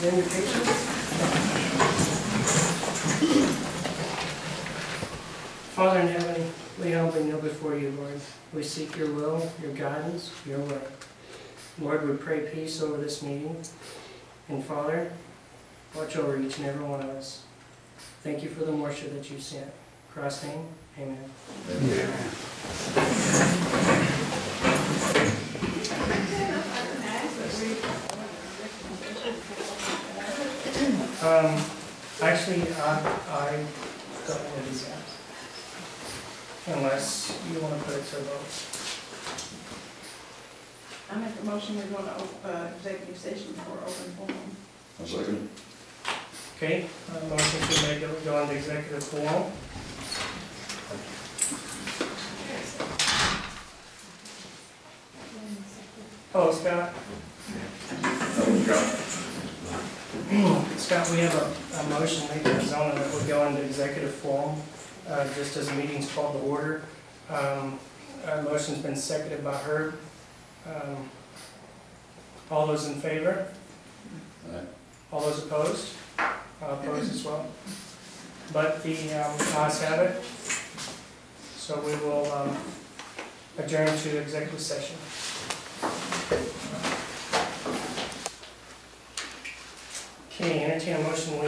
Invitation. Father in heaven, we humbly kneel before you, Lord. We seek your will, your guidance, your way. Lord, we pray peace over this meeting. And Father, watch over each and every one of us. Thank you for the moisture that you sent. In Christ's name, amen. Actually, I don't want to do that. Unless you want to put it to a vote. I make a motion we're going to executive session for open forum. I'll second. Okay, motion to make it go into executive forum. Oh, Scott. Scott, we have a motion made by Zona that would go into executive forum, just as the meeting's called to order. Our motion's been seconded by Herb. All those in favor? Aye. All those opposed? Opposed as well. But the ayes have it. So we will adjourn to executive session. Okay, entertain a motion we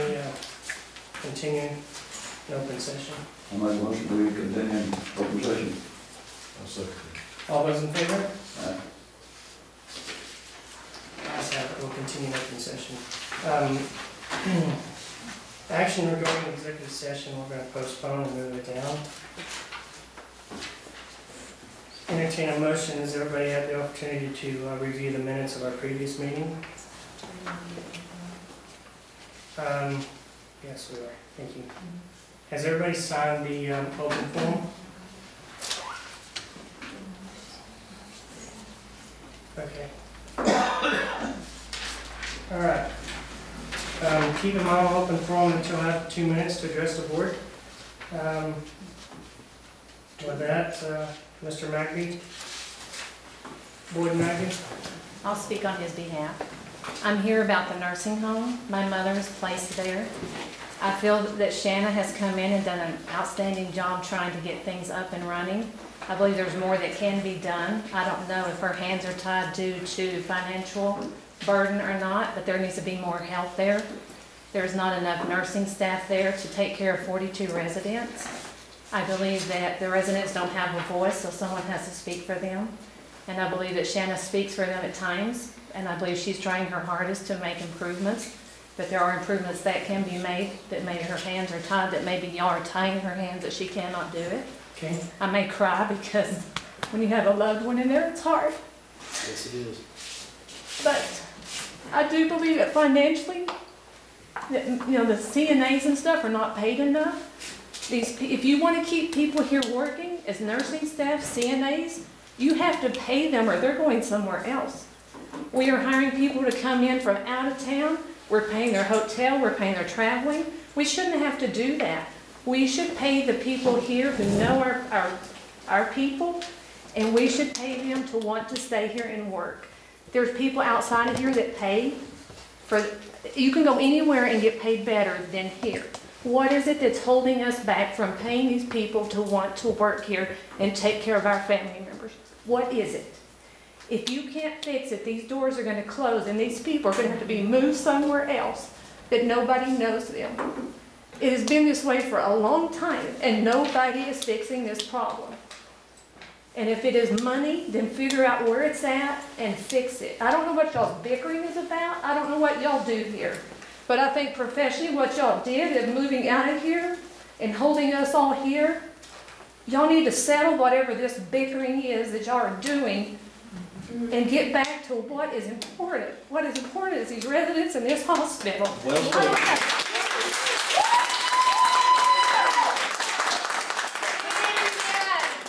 continue in open session. I'll make a motion to continue in open session. I'll second. All those in favor? Aye. Ayes have it. We'll continue in open session. Action regarding executive session, we're going to postpone and move it down. Entertain a motion. Has everybody had the opportunity to review the minutes of our previous meeting? Yes, we are. Thank you. Has everybody signed the open form? Okay. All right. Keep in mind open forum until I have 2 minutes to address the board. With that, Mr. Magby, Boyd Magby. I'll speak on his behalf. I'm here about the nursing home. My mother is placed there. I feel that Shanna has come in and done an outstanding job trying to get things up and running. I believe there's more that can be done. I don't know if her hands are tied due to financial burden or not, but there needs to be more help there. There's not enough nursing staff there to take care of 42 residents. I believe that the residents don't have a voice, so someone has to speak for them. And I believe that Shanna speaks for them at times, and I believe she's trying her hardest to make improvements. But there are improvements that can be made, that maybe her hands are tied, that maybe y'all are tying her hands that she cannot do it. Okay. I may cry because when you have a loved one in there, it's hard. Yes, it is. But I do believe that financially, that, you know, the CNAs and stuff are not paid enough. If you want to keep people here working as nursing staff, CNAs, you have to pay them or they're going somewhere else. We are hiring people to come in from out of town. We're paying their hotel, we're paying their traveling. We shouldn't have to do that. We should pay the people here who know our people, and we should pay them to want to stay here and work. There's people outside of here that pay for, you can go anywhere and get paid better than here. What is it that's holding us back from paying these people to want to work here and take care of our family members? What is it? If you can't fix it, these doors are going to close and these people are going to have to be moved somewhere else that nobody knows them. It has been this way for a long time and nobody is fixing this problem. And if it is money, then figure out where it's at and fix it. I don't know what y'all's bickering is about. I don't know what y'all do here. But I think professionally what y'all did is moving out of here and holding us all here. Y'all need to settle whatever this bickering is that y'all are doing and get back to what is important. What is important is these residents in this hospital. Well said.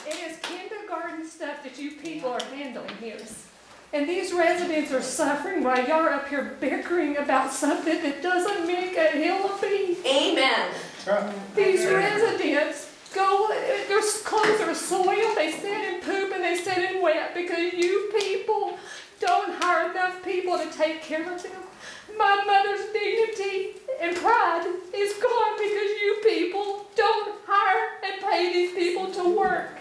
It is kindergarten stuff that you people are handling here. And these residents are suffering while y'all are up here bickering about something that doesn't make a hill of beans. Amen. These residents go, their clothes are soiled, they sit in poop and they sit in wet because you people don't hire enough people to take care of them. My mother's and pride is gone because you people don't hire and pay these people to work.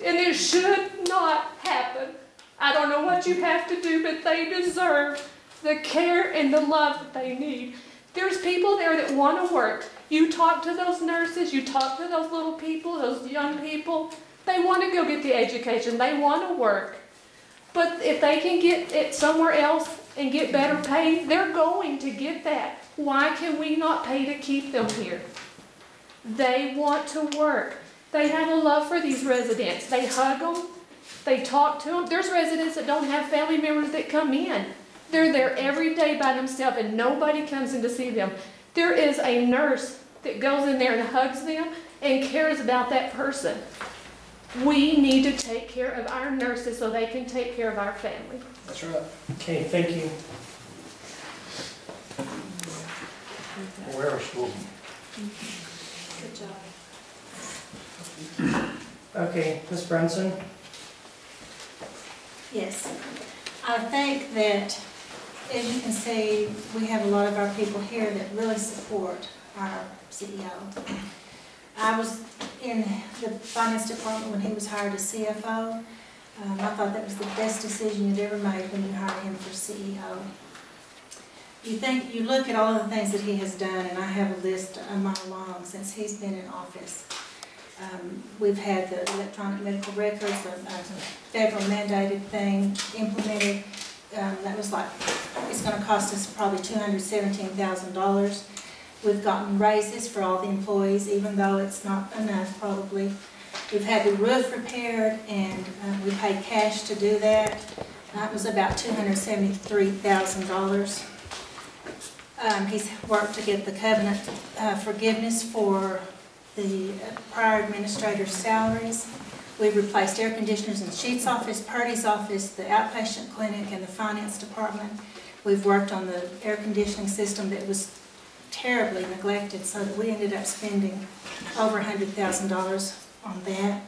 And it should not happen. I don't know what you have to do, but they deserve the care and the love that they need. There's people there that want to work. You talk to those nurses, you talk to those little people, those young people. They want to go get the education. They want to work. But if they can get it somewhere else and get better pay, they're going to get that. Why can we not pay to keep them here? They want to work. They have a love for these residents. They hug them. They talk to them. There's residents that don't have family members that come in. They're there every day by themselves and nobody comes in to see them. There is a nurse that goes in there and hugs them and cares about that person. We need to take care of our nurses so they can take care of our family. That's right. Okay, thank you. Where are schools? Good job. Okay, Ms. Brunson? Yes. I think that, as you can see, we have a lot of our people here that really support our CEO. I was in the finance department when he was hired as CFO. I thought that was the best decision you'd ever made when you hired him for CEO. You look at all of the things that he has done, and I have a list a mile long since he's been in office. We've had the electronic medical records, a federal mandated thing implemented. That was like, it's going to cost us probably $217,000. We've gotten raises for all the employees, even though it's not enough probably. We've had the roof repaired, and we paid cash to do that. That was about $273,000. He's worked to get the covenant forgiveness for the prior administrator's salaries. We've replaced air conditioners in Sheets' office, Purdy's office, the outpatient clinic, and the finance department. We've worked on the air conditioning system that was terribly neglected, so that we ended up spending over $100,000 on that.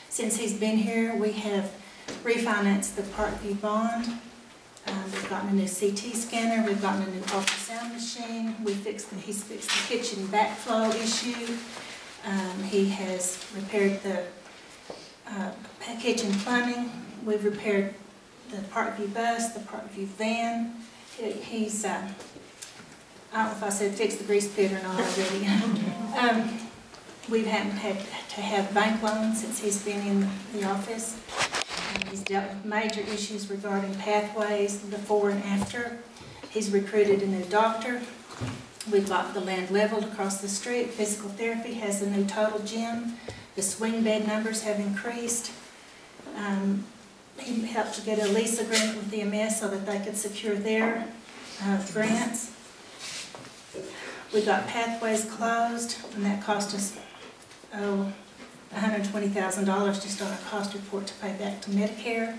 Since he's been here, we have refinanced the Parkview bond. We've gotten a new CT scanner. We've gotten a new ultrasound machine. He's fixed the kitchen backflow issue. He has repaired the kitchen plumbing. We've repaired the Parkview bus, the Parkview van. He's, I don't know if I said fix the grease pit or not already. We haven't had to have bank loans since he's been in the office. He's dealt with major issues regarding pathways before and after. He's recruited a new doctor. We've got the land leveled across the street. Physical therapy has a new total gym. The swing bed numbers have increased. He helped to get a lease agreement with EMS so that they could secure their grants. We got pathways closed, and that cost us $120,000 just on a cost report to pay back to Medicare.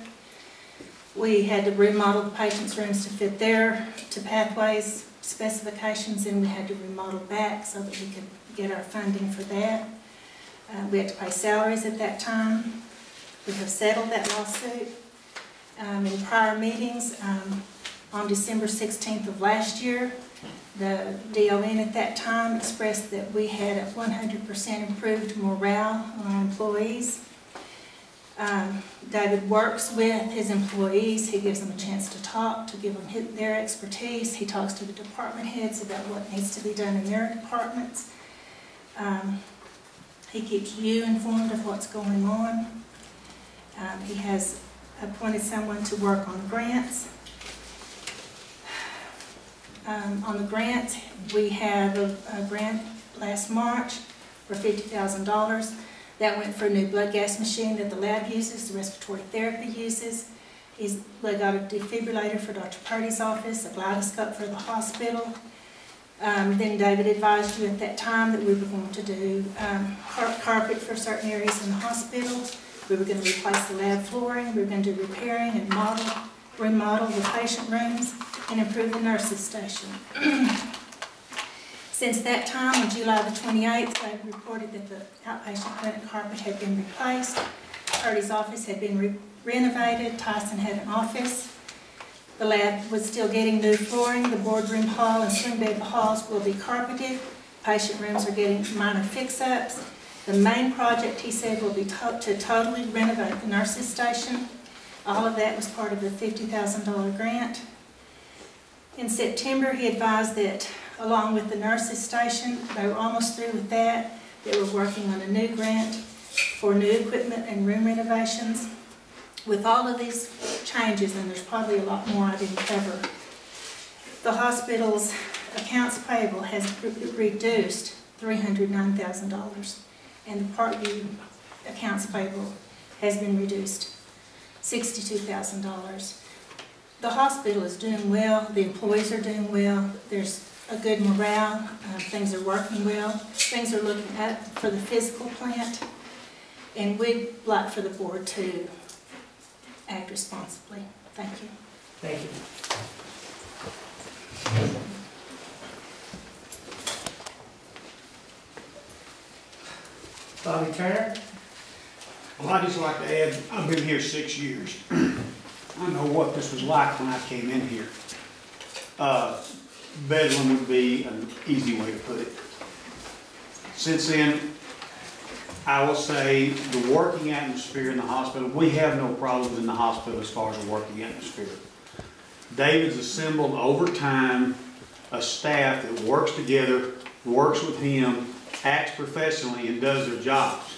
We had to remodel the patients' rooms to fit to pathways specifications, and we had to remodel back so that we could get our funding for that. We had to pay salaries at that time. We have settled that lawsuit. In prior meetings, on December 16th of last year, the DON at that time expressed that we had a 100% improved morale on our employees. David works with his employees. He gives them a chance to talk, to give them their expertise. He talks to the department heads about what needs to be done in their departments. He keeps you informed of what's going on. He has appointed someone to work on grants. On the grants, we have a grant last March for $50,000. That went for a new blood gas machine that the lab uses, the respiratory therapy uses. We got a defibrillator for Dr. Purdy's office, a glidoscope for the hospital. Then David advised you at that time that we were going to do carpet for certain areas in the hospital. We were going to replace the lab flooring. We were going to do repairing and remodel the patient rooms and improve the nurses' station. Since that time, on July the 28th, I reported that the outpatient clinic carpet had been replaced. Purdy's office had been renovated. Tyson had an office. The lab was still getting new flooring. The boardroom hall and swing bed halls will be carpeted. Patient rooms are getting minor fix-ups. The main project, he said, will be to totally renovate the nurses' station. All of that was part of the $50,000 grant. In September, he advised that along with the nurses' station, they were almost through with that. They were working on a new grant for new equipment and room renovations. With all of these changes, and there's probably a lot more I didn't cover, the hospital's accounts payable has reduced $309,000, and the Part U accounts payable has been reduced $62,000. The hospital is doing well, the employees are doing well, there's a good morale, things are working well, things are looking up for the physical plant, and we'd like for the board to act responsibly. Thank you. Thank you. Bobby Turner? Well, I'd just like to add, I've been here 6 years. I know what this was like when I came in here. Bedlam would be an easy way to put it. Since then, I will say the working atmosphere in the hospital, we have no problems in the hospital as far as the working atmosphere. David's assembled over time a staff that works together, works with him, acts professionally, and does their jobs.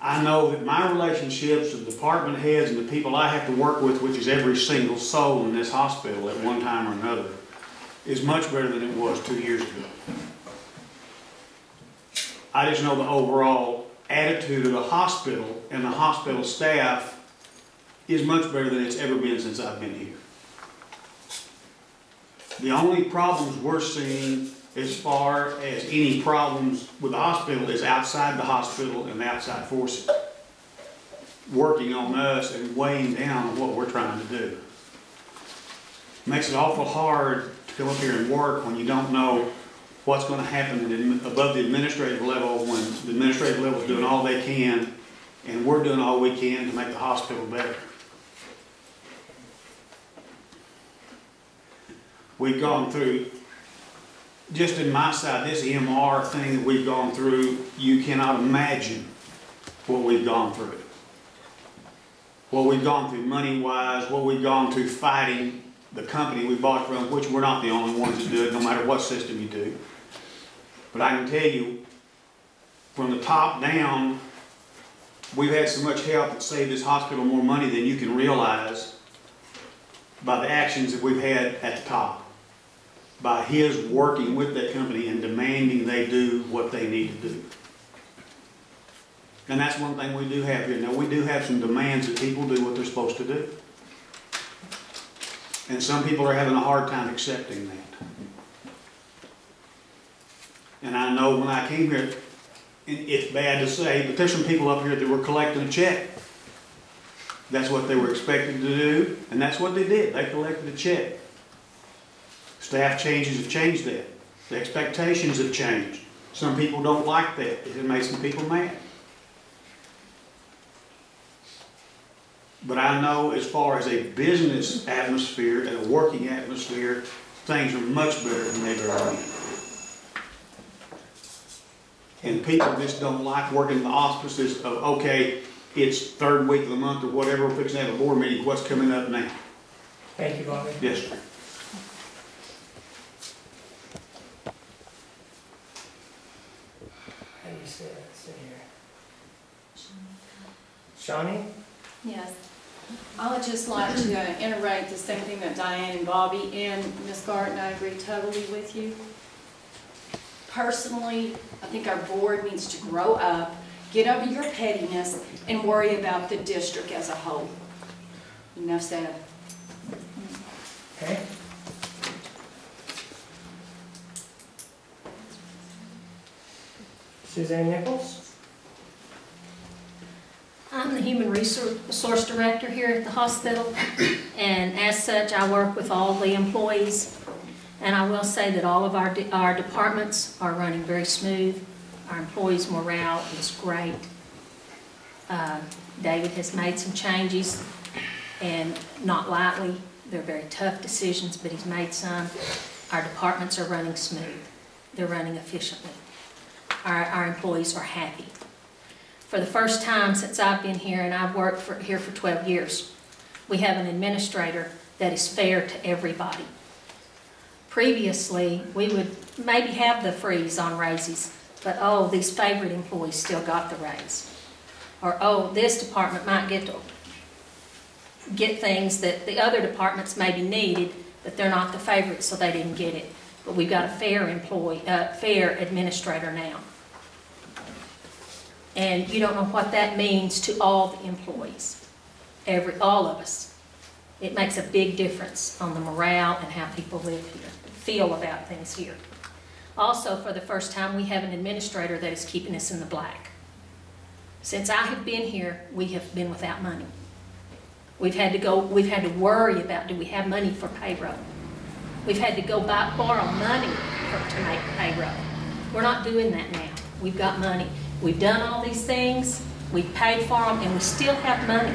I know that my relationships with department heads and the people I have to work with, which is every single soul in this hospital at one time or another, is much better than it was 2 years ago. I just know the overall attitude of the hospital and the hospital staff is much better than it's ever been since I've been here. The only problems we're seeing as far as any problems with the hospital is outside the hospital and the outside forces working on us and weighing down on what we're trying to do. Makes it awful hard to come up here and work when you don't know what's going to happen above the administrative level, when the administrative level is doing all they can and we're doing all we can to make the hospital better. We've gone through, just in my side, this EMR thing that we've gone through, you cannot imagine what we've gone through. What we've gone through money-wise, what we've gone through fighting the company we bought from, which we're not the only ones that do it, no matter what system you do. But I can tell you, from the top down, we've had so much help that saved this hospital more money than you can realize by the actions that we've had at the top. By his working with that company and demanding they do what they need to do. And that's one thing we do have here. Now, we do have some demands that people do what they're supposed to do. And some people are having a hard time accepting that. And I know when I came here, it's bad to say, but there's some people up here that were collecting a check. That's what they were expected to do, and that's what they did. They collected a check. Staff changes have changed that. The expectations have changed. Some people don't like that. It makes some people mad. But I know as far as a business atmosphere and a working atmosphere, things are much better than they've ever been. And people just don't like working in the auspices of, okay, it's third week of the month or whatever, we're fixing to have a board meeting, what's coming up now? Thank you, Bobby. Yes, sir. How do you say that? Sit here. Shawnee? Yes. I would just like to iterate the same thing that Diane and Bobby and Ms. Garten, I agree totally with you. Personally, I think our board needs to grow up, get over your pettiness, and worry about the district as a whole. Enough said. Okay. Suzanne Nichols? I'm the Human Resource Director here at the hospital, and as such, I work with all the employees. And I will say that all of our departments are running very smooth. Our employees' morale is great. David has made some changes and not lightly. They're very tough decisions, but he's made some. Our departments are running smooth. They're running efficiently. Our employees are happy. For the first time since I've been here, and I've worked here for 12 years, we have an administrator that is fair to everybody. Previously, we would maybe have the freeze on raises, but oh, these favorite employees still got the raise. Or oh, this department might get things that the other departments maybe needed, but they're not the favorite, so they didn't get it. But we've got a fair fair administrator now. And you don't know what that means to all the employees, all of us. It makes a big difference on the morale and how people live here, feel about things here. Also, for the first time, we have an administrator that is keeping us in the black. Since I have been here, we have been without money. We've had to worry about, do we have money for payroll? We've had to go borrow money to make payroll. We're not doing that now. We've got money. We've done all these things, we've paid for them, and we still have money.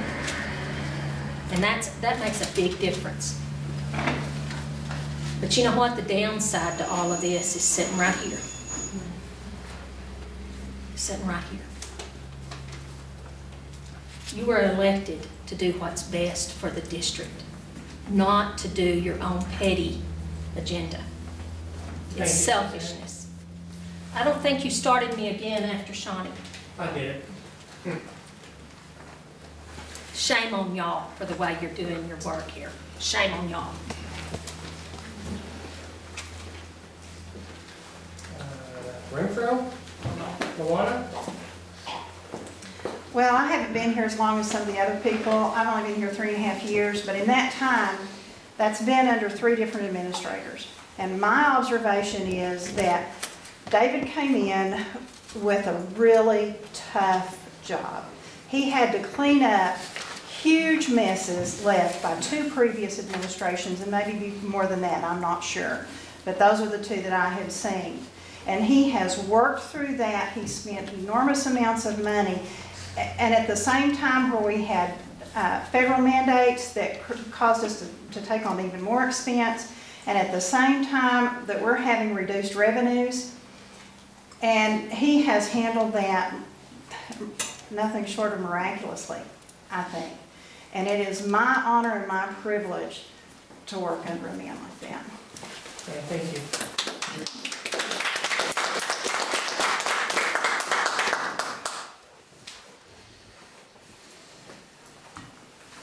And that makes a big difference. But you know what? The downside to all of this is sitting right here. Sitting right here. You were elected to do what's best for the district, not to do your own petty agenda. It's selfishness. I don't think you started me again after Shawnee. I did it. Shame on y'all for the way you're doing your work here. Shame on y'all. Renfro? Luana? Well, I haven't been here as long as some of the other people. I've only been here 3.5 years, but in that time, that's been under 3 different administrators. And my observation is that David came in with a really tough job. He had to clean up huge messes left by 2 previous administrations, and maybe more than that, I'm not sure. But those are the 2 that I have seen. And he has worked through that. He spent enormous amounts of money. And at the same time where we had federal mandates that caused us to take on even more expense, and at the same time that we're having reduced revenues, and he has handled that nothing short of miraculously, I think. And it is my honor and my privilege to work under a man like that. Yeah, thank you.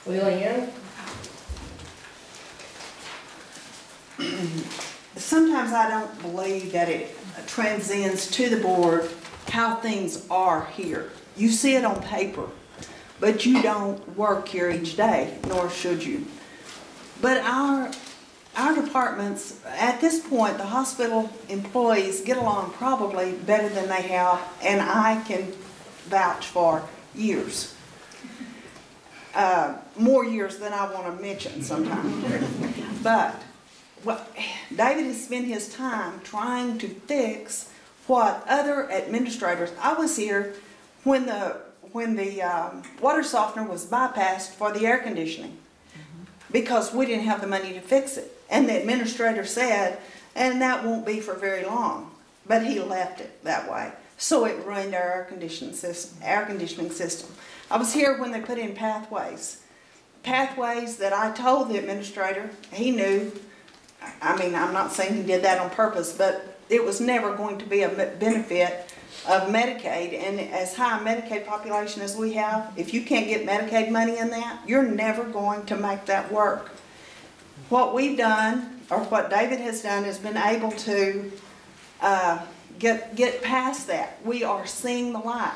Leanne? Sometimes I don't believe that it transcends to the board how things are here. You see it on paper, but you don't work here each day, nor should you. But our departments, at this point, the hospital employees get along probably better than they have, and I can vouch for years. More years than I want to mention sometimes. But David has spent his time trying to fix what other administrators. I was here when the water softener was bypassed for the air conditioning because we didn't have the money to fix it. And the administrator said, and that won't be for very long. But he left it that way. So it ruined our air conditioning system. I was here when they put in pathways. Pathways that I told the administrator, he knew. I mean, I'm not saying he did that on purpose, but it was never going to be a benefit of Medicaid. And as high a Medicaid population as we have, if you can't get Medicaid money in that, you're never going to make that work. What we've done, or what David has done, has been able to get past that. We are seeing the light.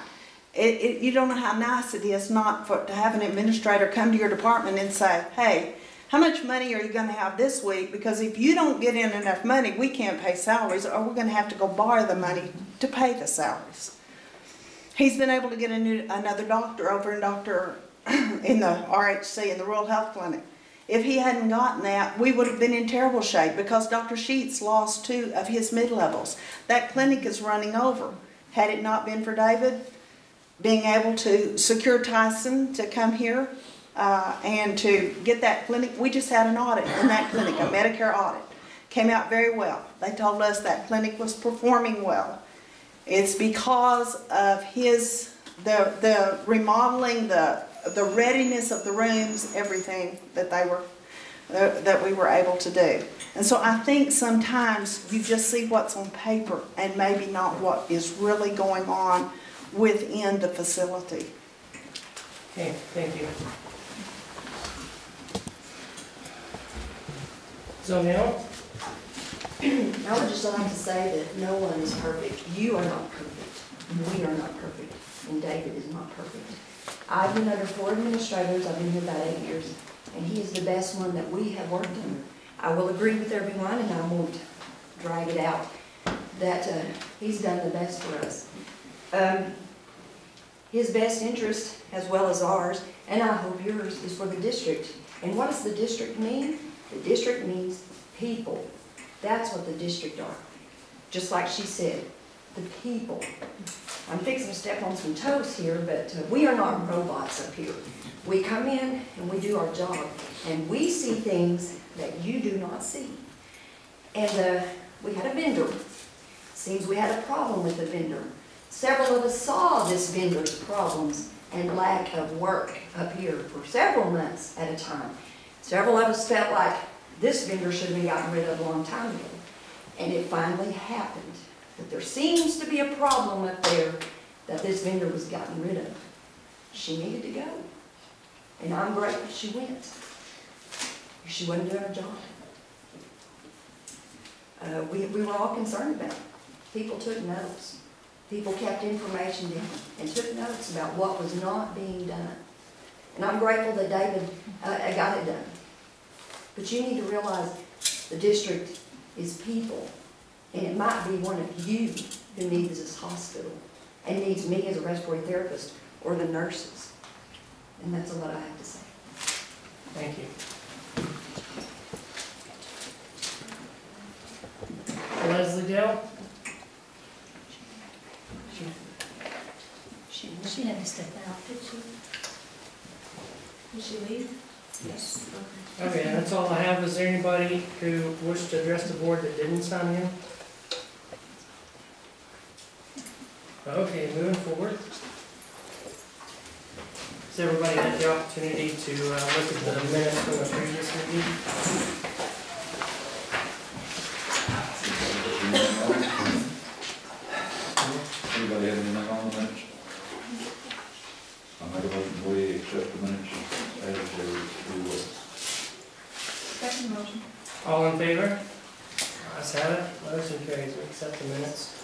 You don't know how nice it is to have an administrator come to your department and say, hey, how much money are you going to have this week? Because if you don't get in enough money, we can't pay salaries, or we're going to have to go borrow the money to pay the salaries. He's been able to get another doctor over in the RHC, in the Rural Health Clinic. If he hadn't gotten that, we would have been in terrible shape because Dr. Sheets lost 2 of his mid-levels. That clinic is running over. Had it not been for David being able to secure Tyson to come here, and to get that clinic. We just had an audit in that clinic, a Medicare audit. Came out very well. They told us that clinic was performing well. It's because of the remodeling, the readiness of the rooms, everything that we were able to do. And so I think sometimes you just see what's on paper and maybe not what is really going on within the facility. Okay, thank you. So now, I would just like to say that no one is perfect. You are not perfect. We are not perfect. And David is not perfect. I've been under 4 administrators. I've been here about 8 years. And he is the best one that we have worked under. I will agree with everyone, and I won't drag it out, that he's done the best for us. His best interest, as well as ours, and I hope yours, is for the district. And what does the district mean? The district means people. That's what the district are. Just like she said, the people. I'm fixing to step on some toes here, but we are not robots up here. We come in and we do our job, and we see things that you do not see. And we had a vendor. Seems we had a problem with the vendor. Several of us saw this vendor's problems and lack of work up here for several months at a time. Several of us felt like this vendor should have been gotten rid of a long time ago. And it finally happened. But there seems to be a problem up there that this vendor was gotten rid of. She needed to go. And I'm grateful she went. She wasn't doing her job. We were all concerned about it. People took notes. People kept information down and took notes about what was not being done. And I'm grateful that David got it done. But you need to realize the district is people. And it might be one of you who needs this hospital and needs me as a respiratory therapist or the nurses. And that's all that I have to say. thank you. Leslie Dale? She had to step out. Did she leave? Yes. Okay, that's all I have. Is there anybody who wished to address the board that didn't sign in? Okay, moving forward. Has everybody had the opportunity to look at the minutes from the previous meeting? Anybody have anything on the minutes? I'll make a motion, we accept the minutes as they were. Second motion. All in favor? Ayes have it. Motion carries. We accept the minutes.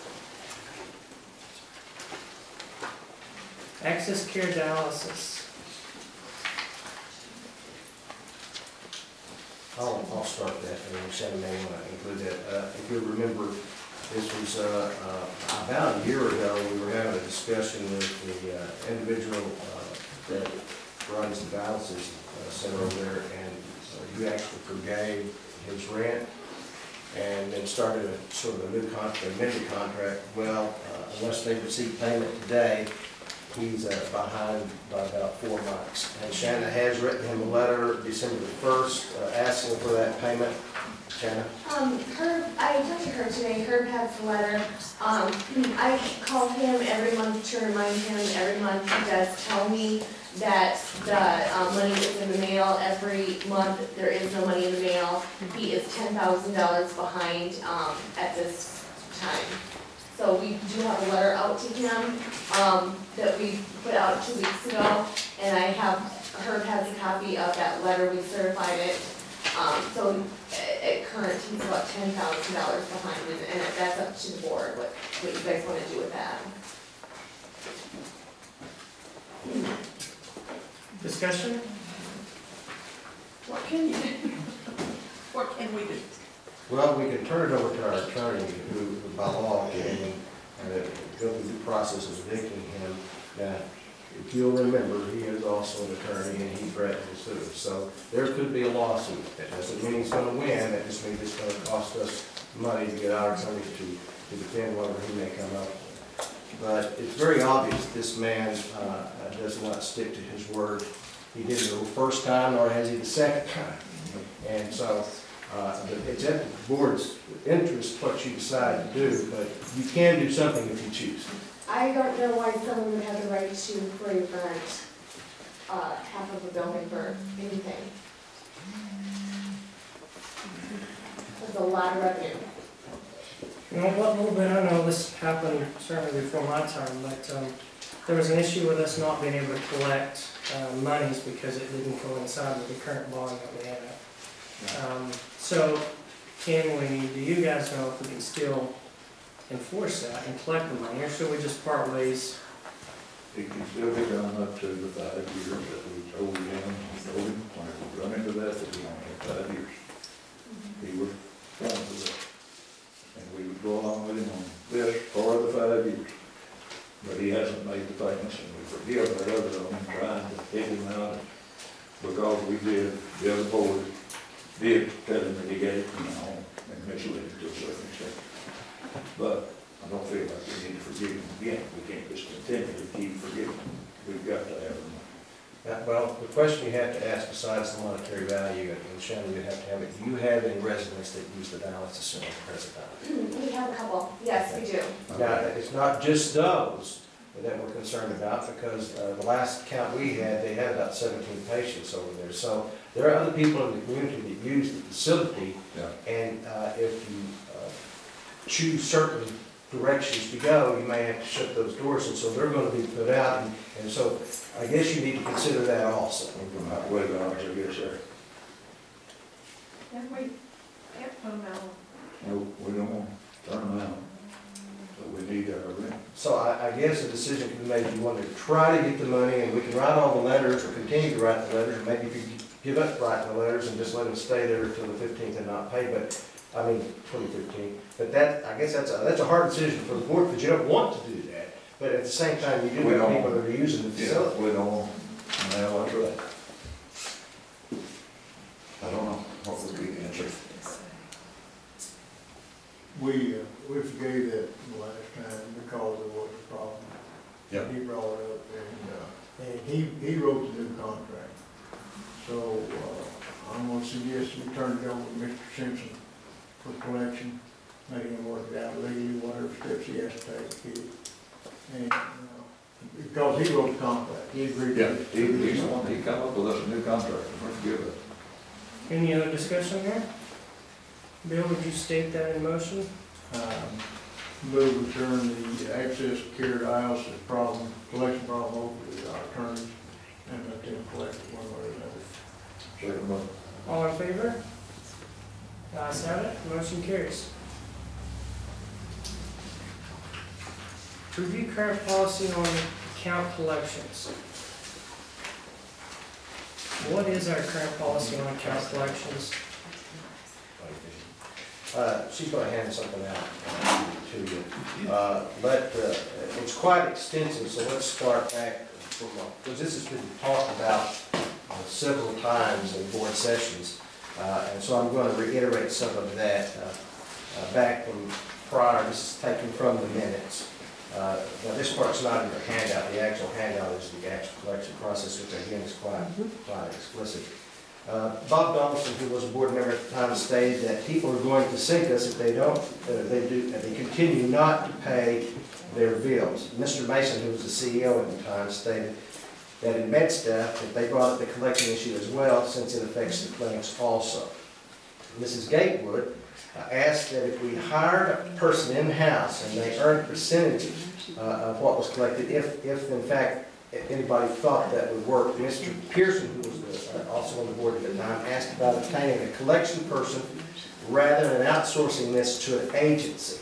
Access Care Dialysis. I'll start that, and Shannon may want to include that. If you remember, this was about a year ago, we were having a discussion with the individual that runs the dialysis center over there, and you actually forgave his rent and then started a sort of a new contract, amended contract. Well, unless they receive payment today, he's behind by about 4 months. And Shanna has written him a letter December the 1st asking for that payment. Shanna? Herb, I talked to Herb today. Herb has the letter. I call him every month to remind him. Every month he does tell me that the money is in the mail. Every month there is no money in the mail. He is $10,000 behind at this time. So we do have a letter out to him that we put out 2 weeks ago, and Herb has a copy of that letter. We certified it. So at current, he's about $10,000 behind, and that's up to the board, what you guys want to do with that. Discussion? What can you do? What can we do? Well, we can turn it over to our attorney, who by law can go through the process of evicting him. Now, if you'll remember, he is also an attorney and he threatened to sue. So there could be a lawsuit. That doesn't mean he's going to win. That just means it's going to cost us money to get our attorney to defend whatever he may come up with. But it's very obvious this man does not stick to his word. he did it the first time, nor has he the second time. And so, it's at the board's interest what you decide to do, but you can do something if you choose. I don't know why someone would have the right to free rent half of a building for anything. That's a lot of revenue. You know, what little bit I know, this happened certainly before my time, but there was an issue with us not being able to collect monies because it didn't coincide with the current bond that we have. So, do you guys know if we can still enforce that and collect the money, or should we just part ways? It can still be done up to the 5 years that we told him, when we run into that he only had 5 years. He was fine with that. And we would go along with him on this for the 5 years. But he hasn't made the payments, and we forgive that other on him trying to get him out, because we did, the other board did tell him that he got it from the home and misled him to a certain extent. But I don't feel like we need to forgive him again. We can't just continue to keep forgiving him. We've got to have him. Well, the question you have to ask, besides the monetary value, and Shannon, you have to have it, do you have any residents that use the dialysis center at the present time? We have a couple, yes, we do. Now, it's not just those that we're concerned about, because the last count we had, they had about 17 patients over there. So there are other people in the community that use the facility, and if you choose certain directions to go, you may have to shut those doors, and so they're going to be put out, and so I guess you need to consider that also. Wait a minute, I guess, sir. Yeah, we can't put them out. No, we don't want to turn them out. So we need our rent. So I guess a decision can be made. You want to try to get the money, and we can write all the letters, or continue to write the letters, or maybe if you give up writing the letters and just let them stay there until the 15th and not pay, but, 2015. But that, I guess that's a hard decision for the board, because you don't want to do that. But at the same time, you do have people that are using the facility. We don't want, now that's right. I don't know what would be the answer. We forgave that the last time because there was a problem. Yep. He brought it up, and he wrote the new contract. So, I'm gonna suggest we turn it over to Mr. Simpson for collection, make him work it out legally, whatever steps he has to take. And, because he wrote the contract, he agreed Yeah, with it. he's the one, he come up with us a new contract, and we're good with it. Any other discussion there? Bill, would you state that in motion? Move to turn the access care dialysis problem, collection problem over to our attorneys and let them collect it one way or another. Second one. All in favor? Ayes have it, motion carries. Review current policy on account collections. What is our current policy on account collections? She's going to hand something out to you. It's quite extensive, so let's start back, because this has been talked about several times in board sessions, and so I'm going to reiterate some of that back from prior. This is taken from the minutes. Now, this part's not in your handout. The actual handout is the actual collection process, which again is quite explicit. Bob Donaldson, who was a board member at the time, stated that people are going to sink us if they continue not to pay their bills. Mr. Mason, who was the CEO at the time, stated that in MedStaff, that they brought up the collection issue as well, since it affects the clinics also. Mrs. Gatewood asked that if we hired a person in-house and they earned a percentage of what was collected, if in fact anybody thought that would work. Mr. Pearson, who was also on the board at the time, asked about obtaining a collection person rather than outsourcing this to an agency.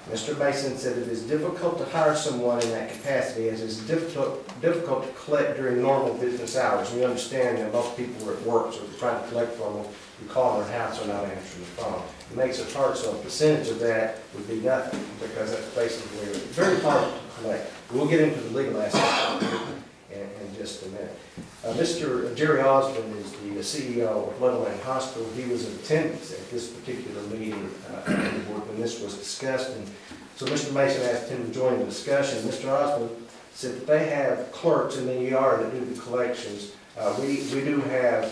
Mr. Mason said it is difficult to hire someone in that capacity, as it's difficult to collect during normal business hours. We understand that most people are at work, so if you're trying to collect from them, you call their house, they're not answering the phone. It makes it hard, so a percentage of that would be nothing, because that's basically very hard to collect. We'll get into the legal aspects of it in just a minute. Mr. Jerry Osmond is the CEO of Little Lane Hospital. He was in attendance at this particular meeting of the board when this was discussed. And so Mr. Mason asked him to join the discussion. Mr. Osmond said that they have clerks in the ER that do the collections We do have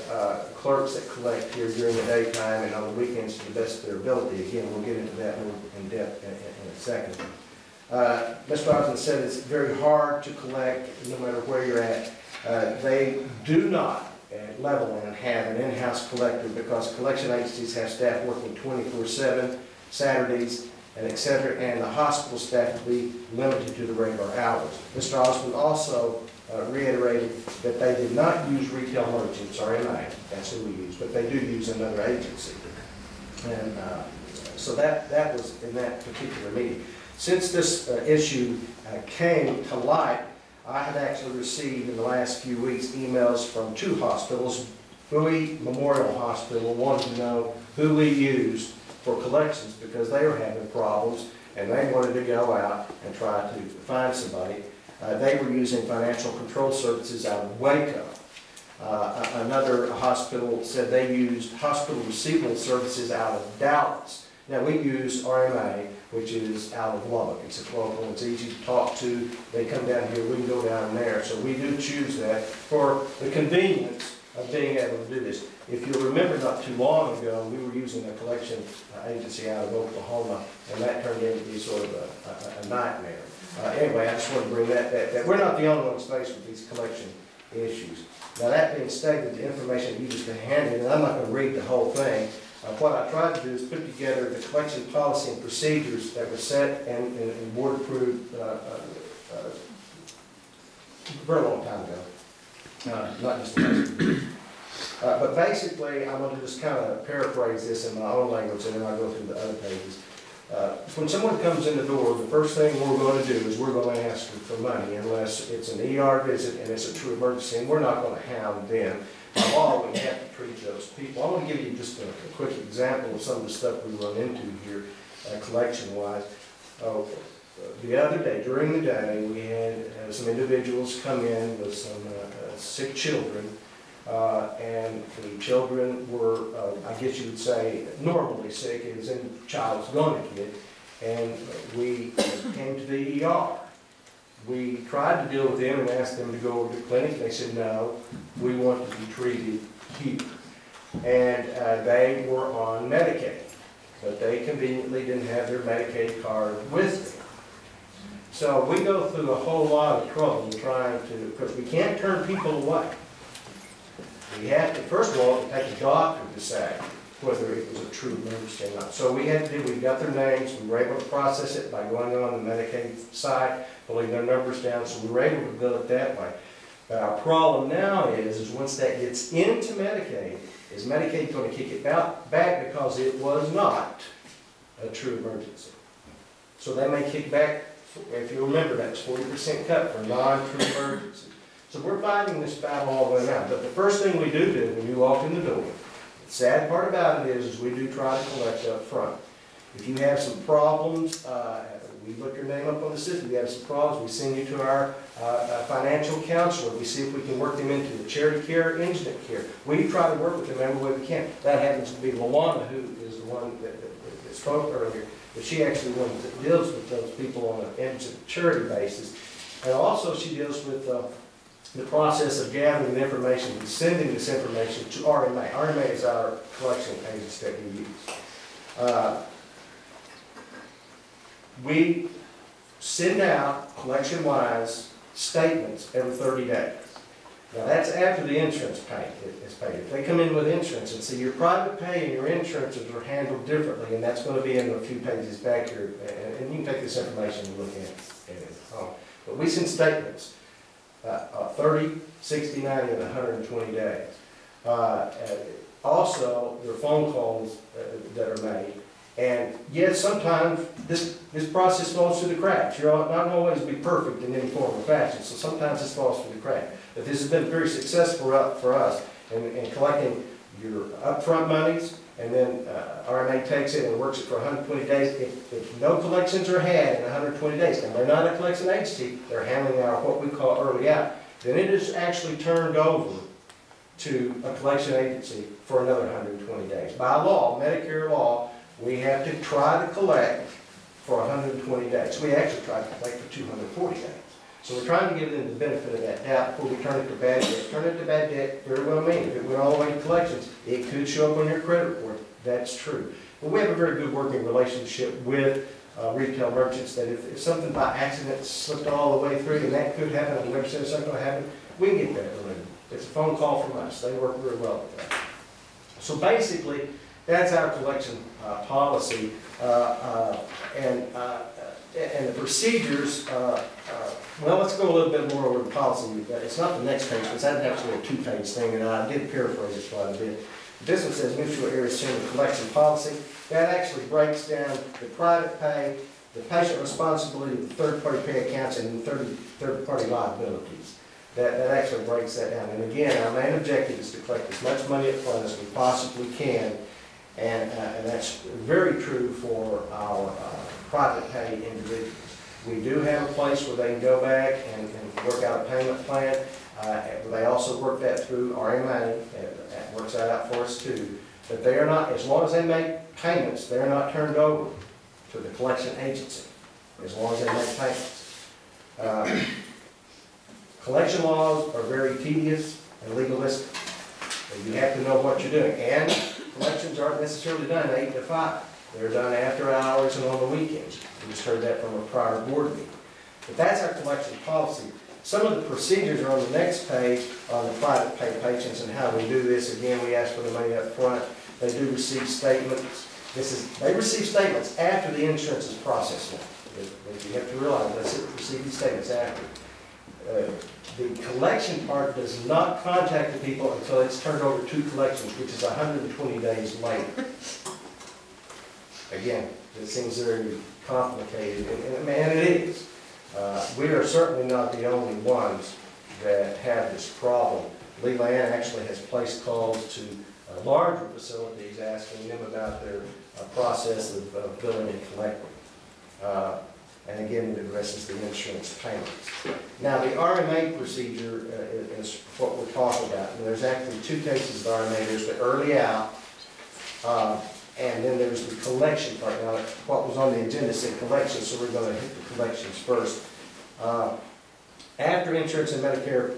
clerks that collect here during the daytime and on the weekends to the best of their ability. Again, we'll get into that more in depth in a second. Mr. Osmond said it's very hard to collect no matter where you're at. They do not at Levelland have an in-house collector because collection agencies have staff working 24/7, Saturdays, and et cetera, and the hospital staff will be limited to the regular hours. Mr. Osmond also reiterated that they did not use retail merchants, RMA, that's who we use, but they do use another agency. And so that was in that particular meeting. Since this issue came to light, I have actually received in the last few weeks emails from 2 hospitals, Bowie Memorial Hospital wanted to know who we used for collections because they were having problems and they wanted to go out and try to find somebody. They were using financial control services out of Waco. Another hospital said they used hospital receivable services out of Dallas. Now we use RMA, which is out of Lubbock. It's a local, it's easy to talk to. They come down here, we can go down there. So we do choose that for the convenience of being able to do this. If you'll remember not too long ago, we were using a collection agency out of Oklahoma, and that turned into be sort of a nightmare. Anyway, I just want to bring that we're not the only ones faced with these collection issues. Now that being stated, the information you just handed, and I'm not going to read the whole thing, what I tried to do is put together the collection policy and procedures that were set and board approved a very long time ago, not just last week. But basically, I'm going to just kind of paraphrase this in my own language, and then I'll go through the other pages. When someone comes in the door, the first thing we're going to do is we're going to ask them for money, unless it's an ER visit and it's a true emergency, and we're not going to hound them. By law, we have to treat those people. I want to give you just a quick example of some of the stuff we run into here, collection-wise. The other day, during the day, we had some individuals come in with some sick children, and the children were, I guess you would say, normally sick, as any child's going to get, and we came to the ER. We tried to deal with them and asked them to go over to the clinic. They said, no, we want to be treated here. And they were on Medicaid, but they conveniently didn't have their Medicaid card with them. So we go through a whole lot of trouble trying to, because we can't turn people away. We have to, first of all, take a doctor to decide whether it was a true emergency or not. So we got their names, we were able to process it by going on the Medicaid site, pulling their numbers down, so we were able to bill it that way. But our problem now is once that gets into Medicaid, is Medicaid going to kick it back because it was not a true emergency. So they may kick back, if you remember, that's 40% cut for non-true emergency. So we're fighting this battle all the way around. But the first thing we do when you walk in the door, the sad part about it is we do try to collect up front. If you have some problems, we look your name up on the system. If you have some problems, we send you to our financial counselor. We see if we can work them into the charity care, incident care. We try to work with them every way we can. That happens to be Luana, who is the one that spoke earlier, but she actually one that deals with those people on an incident charity basis. And also she deals with the process of gathering the information and sending this information to RMA. RMA is our collection agency that we use. We send out, collection-wise, statements every 30 days. Now that's after the insurance is paid. If they come in with insurance and see your private pay and your insurances are handled differently, and that's going to be in a few pages back here, and you can take this information and look at it. But we send statements 30, 60, 90, and 120 days. Also, there are phone calls that are made. And yes, sometimes this process falls through the cracks. You're not always be perfect in any form or fashion, so sometimes this falls through the cracks. But this has been very successful for us in collecting your upfront monies, and then RMA takes it and works it for 120 days. If no collections are had in 120 days, and they're not a collection agency, they're handling our what we call early out, then it is actually turned over to a collection agency for another 120 days. By law, Medicare law, we have to try to collect for 120 days. We actually try to collect for 240 days. So we're trying to give them the benefit of that doubt before we turn it to bad debt. Turn it to bad debt, very well mean. If it went all the way to collections, it could show up on your credit report. That's true. But we have a very good working relationship with retail merchants that if something by accident slipped all the way through, and that could happen, I've never said it's not going to happen, we can get that removed. It's a phone call from us. They work very well with that. So basically, that's our collection policy. And the procedures, well, let's go a little bit more over the policy. It's not the next page, because that's actually a two-page thing, and I did paraphrase it quite a bit. This one says mutual area center collection policy. That actually breaks down the private pay, the patient responsibility, the third-party pay accounts, and the third-party liabilities. That actually breaks that down. And again, our main objective is to collect as much money up front as we possibly can, and that's very true for our private pay individuals. We do have a place where they can go back and work out a payment plan. They also work that through RMA, that works that out for us too. But they are not, as long as they make payments, they're not turned over to the collection agency, as long as they make payments. Collection laws are very tedious and legalistic. You have to know what you're doing. And collections aren't necessarily done 8 to 5. They're done after hours and on the weekends. We just heard that from a prior board meeting. But that's our collection policy. Some of the procedures are on the next page on the private pay patients and how we do this. Again, we ask for the money up front. They do receive statements. They receive statements after the insurance is processed now. You have to realize they receive these statements after. The collection part does not contact the people until it's turned over to collections, which is 120 days later. Again, it seems very complicated, and it is. We are certainly not the only ones that have this problem. Leland actually has placed calls to larger facilities asking them about their process of billing and collecting. And again, it addresses the insurance payments. Now, the RMA procedure is what we're talking about. And there's actually two cases of RMA. There's the early out, and then there's the collection part. Now, what was on the agenda said collection, so we're going to hit the collections first. After insurance and Medicare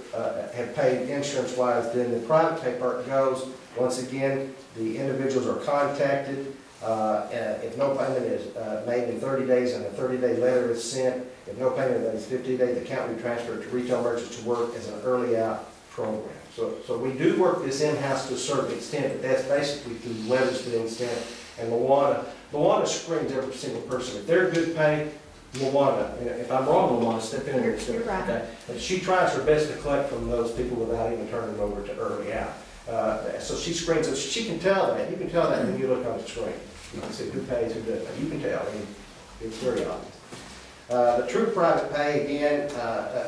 have paid insurance-wise, then the private pay part goes. Once again, the individuals are contacted. If no payment is made in 30 days and a 30-day letter is sent, if no payment is 50 days, the account will be transferred to retail merchants to work as an early out program. So we do work this in-house to a certain extent, but that's basically through letters being sent. And Luana screens every single person. If they're good pay, Luana, and if I'm wrong, Luana, step in and step. Right. Okay? And she tries her best to collect from those people without even turning them over to early out. So she screens it. She can tell that. You can tell that when you look on the screen. You can see who pays, who doesn't. You can tell. I mean, it's very obvious. The true private pay, again,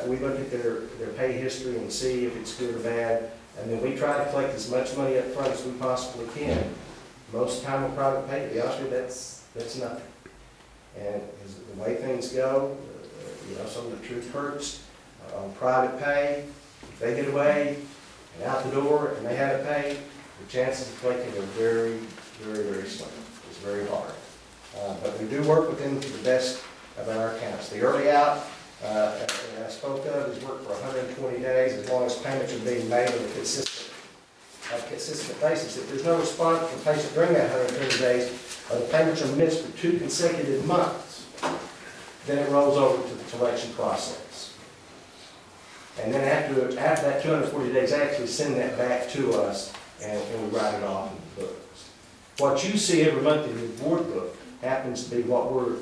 we look at their pay history and see if it's good or bad. And then we try to collect as much money up front as we possibly can. Most of the time with private pay, to be honest with you, that's nothing. And as the way things go, some of the truth hurts. On private pay, if they get away and out the door and they haven't paid, the chances of collecting are very, very, very slim. It's very hard. But we do work with them to the best of our accounts. The early out, that I spoke of, is work for 120 days as long as payments are being made on a consistent basis. If there's no response from the patient during that 120 days, or the payments are missed for 2 consecutive months, then it rolls over to the collection process. And then after that 240 days, they actually send that back to us, and we write it off in the books. What you see every month in your board book happens to be what we're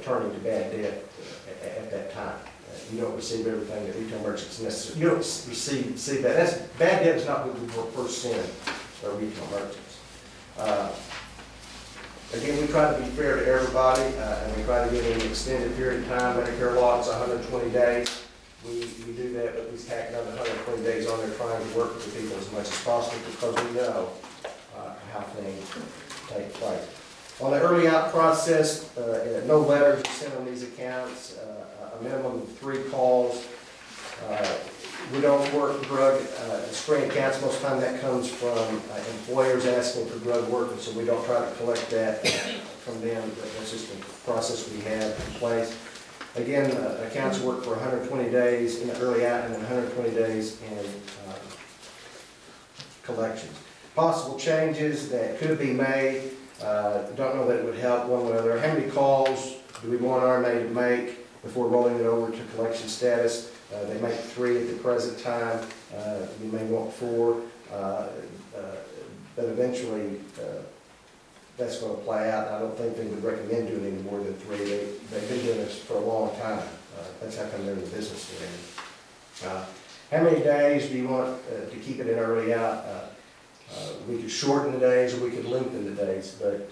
turning to bad debt at that time. You don't receive everything that retail merchants necessarily. You don't receive that. That's bad debt is not what we first send retail merchants. Again, we try to be fair to everybody, and we try to give them an extended period of time. Medicare law is 120 days. We do that, but we tack another 120 days on there trying to work with the people as much as possible because we know how things take place. On the early out process, no letters are sent on these accounts, a minimum of 3 calls. We don't work drug screen accounts. Most of the time that comes from employers asking for drug work, and so we don't try to collect that from them. That's just the process we have in place. Again, accounts work for 120 days in the early out and then 120 days in collections. Possible changes that could be made, don't know that it would help one way or another. How many calls do we want RMA to make before rolling it over to collection status? They make 3 at the present time. We may want 4, but eventually that's going to play out. I don't think they would recommend doing any more than 3. They've been doing this for a long time. That's how come they're in the business they're in. How many days do you want to keep it in early out? We could shorten the days or we could lengthen the days, but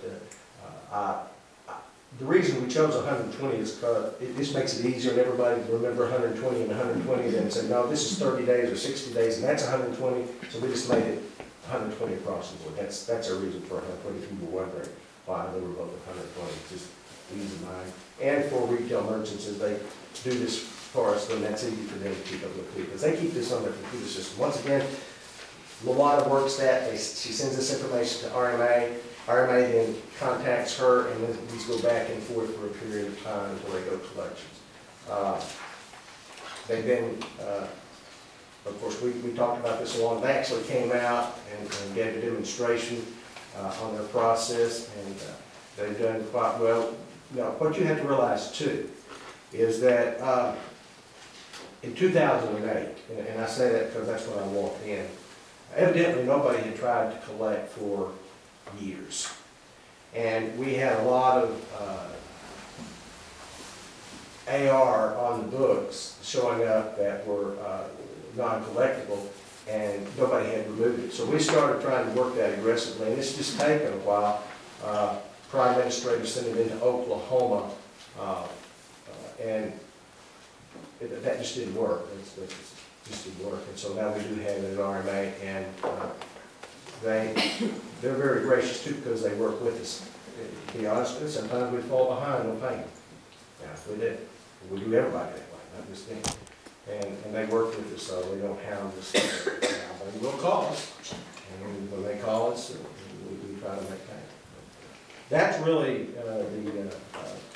the reason we chose 120 is because it just makes it easier and everybody to remember 120 and 120 then say, no, this is 30 days or 60 days and that's 120, so we just made it 120 across the board. That's our reason for 120, if you were wondering why they were both 120, just ease of mind. And for retail merchants, as they do this for us, then that's easy for them to keep up with too, because they keep this on their computer system. Once again, Luana works that, she sends this information to RMA, RMA then contacts her, and then these go back and forth for a period of time until they go to collections. They've been, of course, we talked about this a lot. They actually came out and gave a demonstration on their process, and they've done quite well. Now, what you have to realize too is that in 2008, and I say that because that's when I walked in, evidently nobody had tried to collect for years. And we had a lot of AR on the books showing up that were non-collectible, and nobody had removed it. So we started trying to work that aggressively, and it's just taken a while. Prior administrators sent it into Oklahoma, and that just didn't work. It just didn't work. And so now we do have it at RMA, and they're very gracious too because they work with us. To be honest with you, sometimes we fall behind on payment. Yeah, we did. We do everybody that way, not just them. And they work with us, so we don't hound us. They will call us, and when they call us, we try to make payment. That's really the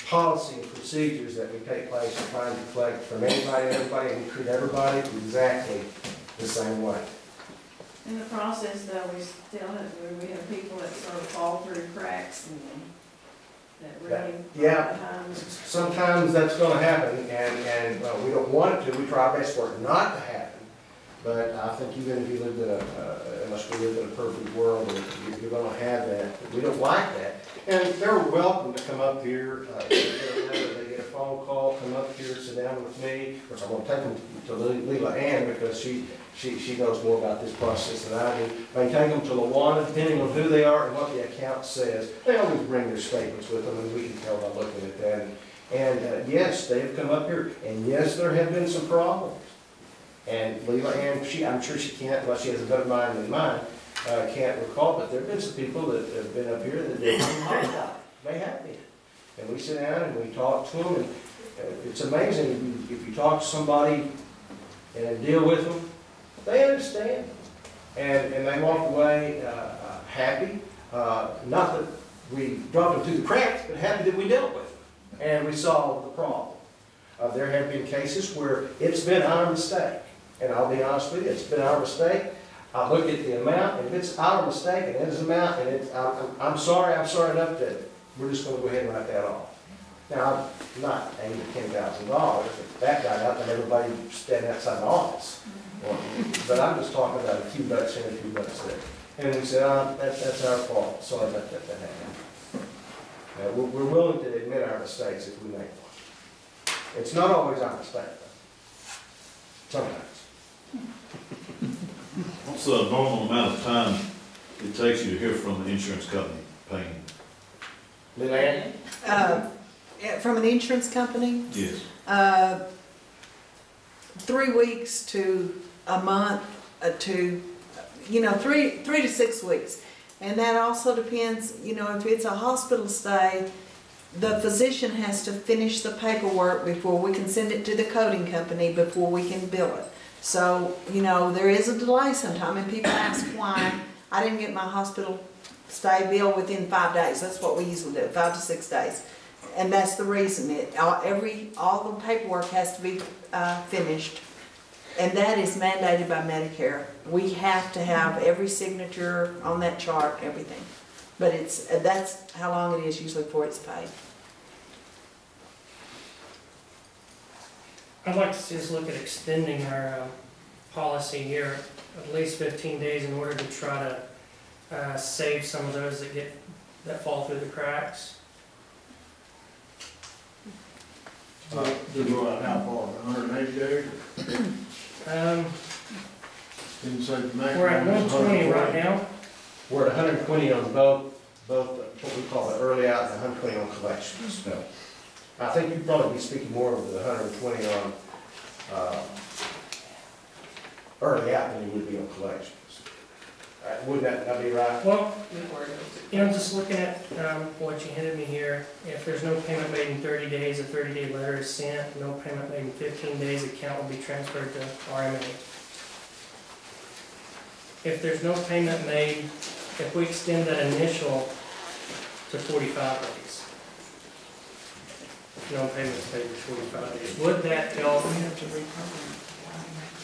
policy and procedures that we take place in trying to collect from anybody and everybody, and we treat everybody exactly the same way. In the process, though, we have people that sort of fall through cracks and that really yeah, behind. sometimes that's going to happen, and we don't want it to. We try our best for it not to happen. But I think even if you lived in unless we lived in a perfect world, you're going to have that. But we don't like that. And they're welcome to come up here. They get a phone call, come up here, sit down with me. Of course, I'm going to take them to Leela Ann because she knows more about this process than I do. I can take them to Luana, depending on who they are and what the account says. They always bring their statements with them, and we can tell by looking at that. And yes, they have come up here, and yes, there have been some problems. And Leela Ann, I'm sure she can't, unless she has a better mind than mine, can't recall, but there have been some people that have been up here that didn't talk about it. They have been. And we sit down and we talk to them, and it's amazing if you talk to somebody and deal with them, they understand. And they walk away happy. Not that we dropped them through the cracks, but happy that we dealt with them and we solved the problem. There have been cases where it's been our mistake. And I'll be honest with you, it's been our mistake. I look at the amount, and if it's our mistake, and it's an amount, and I'm sorry enough that we're just going to go ahead and write that off. Now, I'm not aiming at $10,000. If that got out, then everybody standing outside the office. But I'm just talking about a few bucks here and a few bucks there. And we said, that's our fault. Sorry about that happened. We're willing to admit our mistakes if we make one. It's not always our mistake, though. Sometimes. What's the normal amount of time it takes you to hear from the insurance company paying? Lillian? From an insurance company? Yes. 3 weeks to a month to, 3 to 6 weeks. And that also depends, if it's a hospital stay, the physician has to finish the paperwork before we can send it to the coding company before we can bill it. So, there is a delay sometime, and people ask why I didn't get my hospital stay bill within 5 days. That's what we usually do, 5 to 6 days. And that's the reason, all the paperwork has to be finished. And that is mandated by Medicare. We have to have every signature on that chart, everything. But that's how long it is usually before it's paid. I'd like to see us look at extending our policy here at least 15 days in order to try to save some of those that fall through the cracks. To go out how far, 180 days? Didn't say the maximum. We're at 120 right now. We're at 120 on both what we call the early out and 120 on collections. No. I think you'd probably be speaking more of the 120 on early out than you would be on collections. Wouldn't that be right? Well, just looking at what you handed me here, if there's no payment made in 30 days, a 30-day letter is sent. No payment made in 15 days, account will be transferred to RMA. If there's no payment made, if we extend that initial to 45 days, no payments paid for 45 days, would that help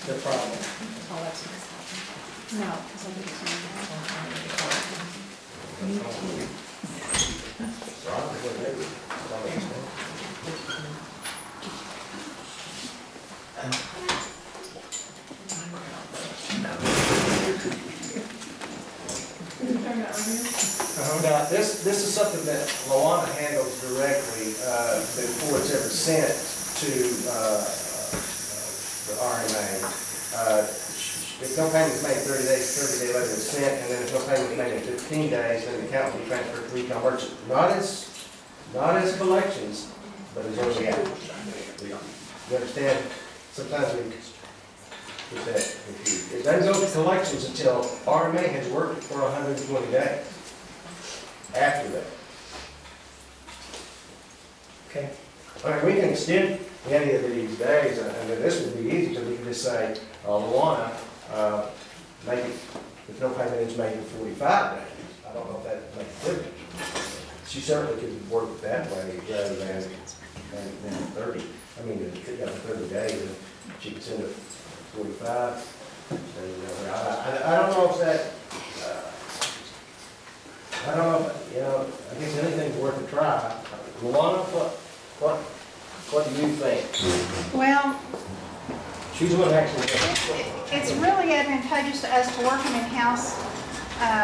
the problem? No, because I think Now, this is something that Luana handles directly before it's ever sent to the RMA. If no payment is made in 30 days, 30-day letter is sent, and then if no payment is made in 15 days, then the account will be transferred to retail merchant. Not as collections, but as early out. You understand? Sometimes we get that confused. It doesn't go to collections until RMA has worked for 120 days. After that. Okay. I mean, we can extend any of these days, and this would be easy, because we can just say, Luana, maybe if no payment is made in 45 days. I don't know if that makes a difference. She certainly could work it that way rather than 30. I mean, if you got 30 days, and she could send it 45. I don't know if that, I don't know, I guess anything's worth a try. Luana, what do you think? Well, She's one actually. it's really advantageous to us to work them in-house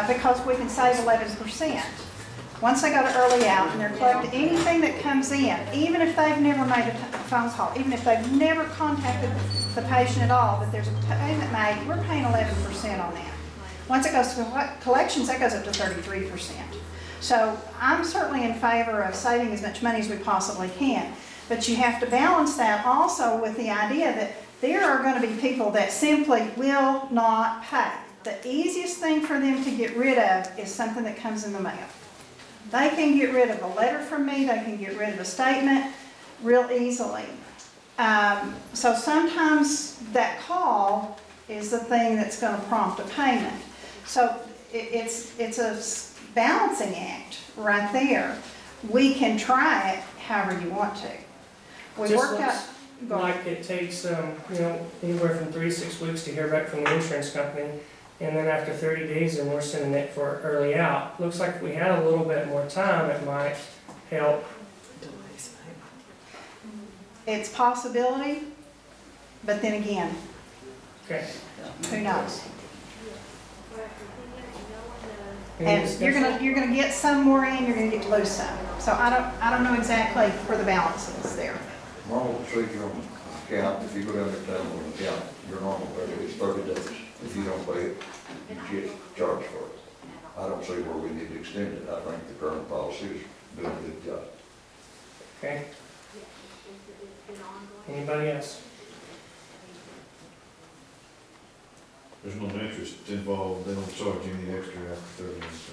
because we can save 11%. Once they go to early out and they're collecting anything that comes in, even if they've never made a phone call, even if they've never contacted the patient at all, but there's a payment made, we're paying 11% on that. Once it goes to collections, that goes up to 33%. So I'm certainly in favor of saving as much money as we possibly can. But you have to balance that also with the idea that there are going to be people that simply will not pay. The easiest thing for them to get rid of is something that comes in the mail. They can get rid of a letter from me, they can get rid of a statement real easily. So sometimes that call is the thing that's going to prompt a payment. So it's a balancing act right there. We can try it however you want to. We worked out. Like it takes, anywhere from 3 to 6 weeks to hear back from the insurance company, and then after 30 days, and we're sending it for early out. Looks like if we had a little bit more time, it might help. It's a possibility, but then again, Okay. who knows? Any And discussion? you're gonna get some more in, you're gonna get to lose some. So I don't know exactly where the balance is there. Normal procedure on the account, if you go down there and on the account, your normal rate is 30 days. If you don't pay it, you get charged for it. I don't see where we need to extend it. I think the current policy is doing a good job. Okay. Anybody else? There's no interest involved, they don't charge you any extra after 30 minutes.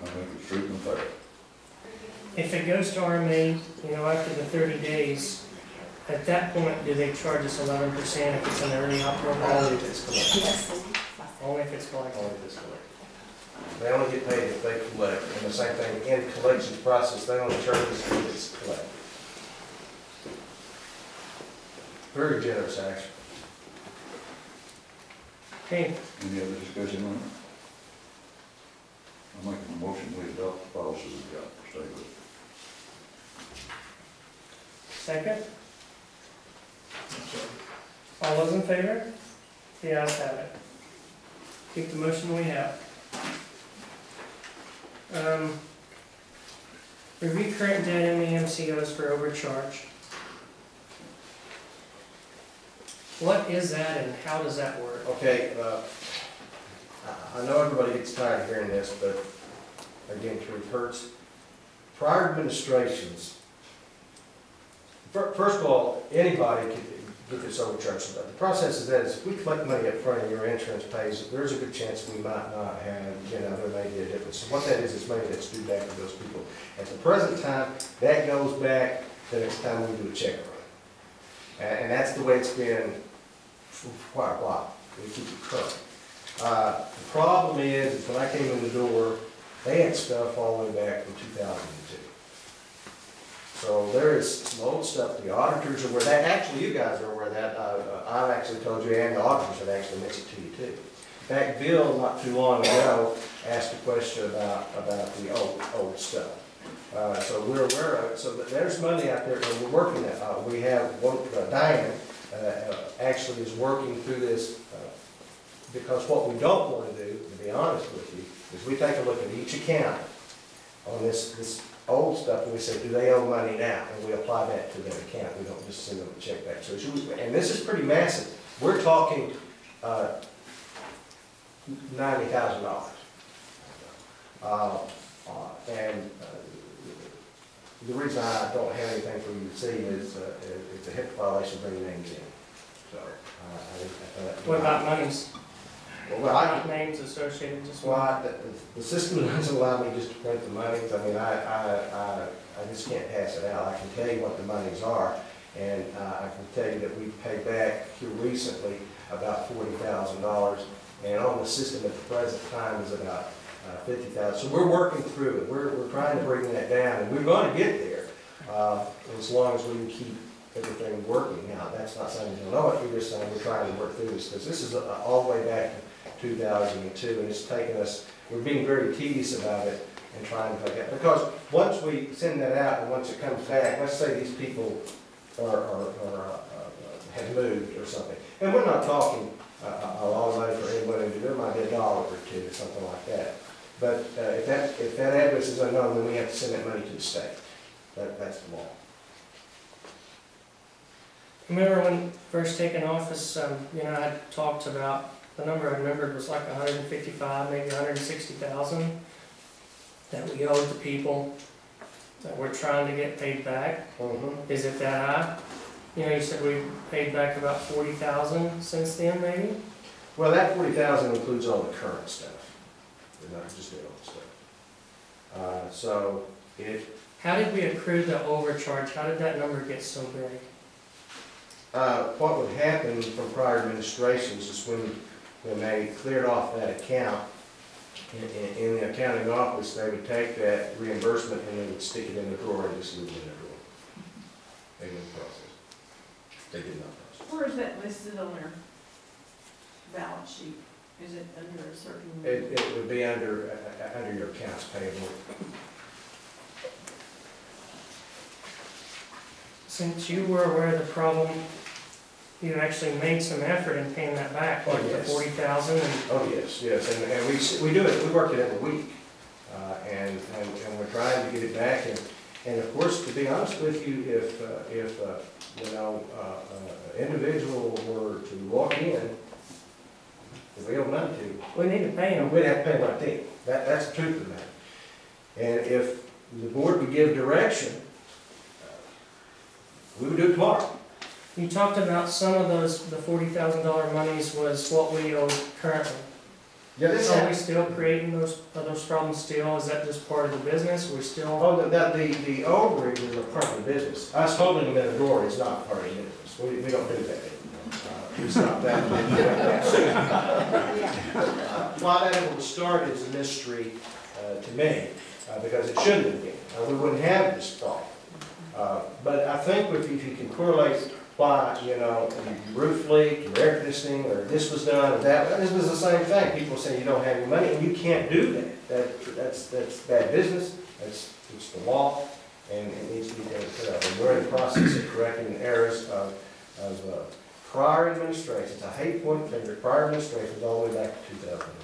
I think it's treatment fair. If it goes to RMA, after the 30 days, at that point, do they charge us 11% if it's an early out program? Only if it's collected. Only if it's collected. Only if it's collected. They only get paid if they collect, and the same thing in collections process, they only charge us if it's collected. Very generous, actually. Okay, Any other discussion on it? I'm making a motion, we adopt the policy we've got, stay with it. second? All those in favor? The ayes have it. Keep the motion we have. Review current debt in the MCOs for overcharge. What is that and how does that work? Okay, I know everybody gets tired of hearing this, but again, truth hurts. Prior administrations, first of all, anybody can get this overcharge. The process is that if we collect money up front and your insurance pays, there's a good chance we might not have, there may be a difference. So what that is money that's due back to those people. At the present time, that goes back the next time we do a check run. And that's the way it's been for quite a while. We keep it current. The problem is when I came in the door, they had stuff all the way back from 2002. So there is some old stuff, the auditors are aware of that, actually you guys are aware of that, I've actually told you, and the auditors have actually mentioned it to you too. In fact, Bill, not too long ago, asked a question about the old stuff. So we're aware of it, so that there's money out there that we're working at. We have one, Diane, actually is working through this, because what we don't want to do, to be honest with you, is we take a look at each account on this old stuff, and we say, do they owe money now? And we apply that to their account. We don't just send them a check back. So and this is pretty massive. We're talking $90,000. The reason I don't have anything for you to see is it's a HIPAA violation bringing names in. So What about monies? Well, Not names associated, just one. the system doesn't allow me just to print the monies. I mean, I just can't pass it out. I can tell you what the monies are, and I can tell you that we've paid back here recently about $40,000, and on the system at the present time is about $50,000. So we're working through it. We're trying to bring that down, and we're going to get there as long as we can keep everything working. Now, that's not saying we don't know it. We're just saying we're trying to work through this, because this is all the way back to 2002, and it's taken us, we're being very tedious about it and trying to figure out, because once we send that out and once it comes back, let's say these people have moved or something, and we're not talking a lot of money for anybody, there might be $1 or $2 or something like that, but if that address is unknown, then we have to send that money to the state. That's the law. Remember when first taking office, I talked about, the number I remembered was like 155, maybe 160,000 that we owed to people that we're trying to get paid back. Mm-hmm. Is it that high? You said we paid back about 40,000 since then, maybe? Well, that 40,000 includes all the current stuff, not just the old stuff. How did we accrue the overcharge? How did that number get so big? What would happen from prior administrations is when they cleared off that account, in the accounting office, they would take that reimbursement and they would stick it in the drawer and just leave it in the drawer. They didn't process. They did not process. Where is that listed on their balance sheet? Is it under a certain? It would be under your accounts payable. Since you were aware of the problem, you actually made some effort in paying that back, like the 40,000. Oh yes, and we do it. We work it every week, and we're trying to get it back. And of course, to be honest with you, if individual were to walk in, if we owe money to, we need to pay them. We'd have to pay right then. That's the truth of the matter. And if the board would give direction, we would do it tomorrow. You talked about some of the $40,000 monies was what we owe currently. Yeah, this Are we still creating those problems still? Is that just part of the business? We're still... Oh, the overages are part of the business. Us holding them in the drawer is not part of the business. We don't do that anymore. We stopped that. why that ever was started is a mystery to me, because it shouldn't have been. We wouldn't have this problem. But I think if you can correlate why, roof leak, or air conditioning, or this was done, or that, this was the same thing. People say you don't have any money, and you can't do that. That's bad business, it's the law, and it needs to be taken care of. And we're in the process of correcting errors of prior administrations. I hate pointing fingers, prior administrations all the way back to 2002.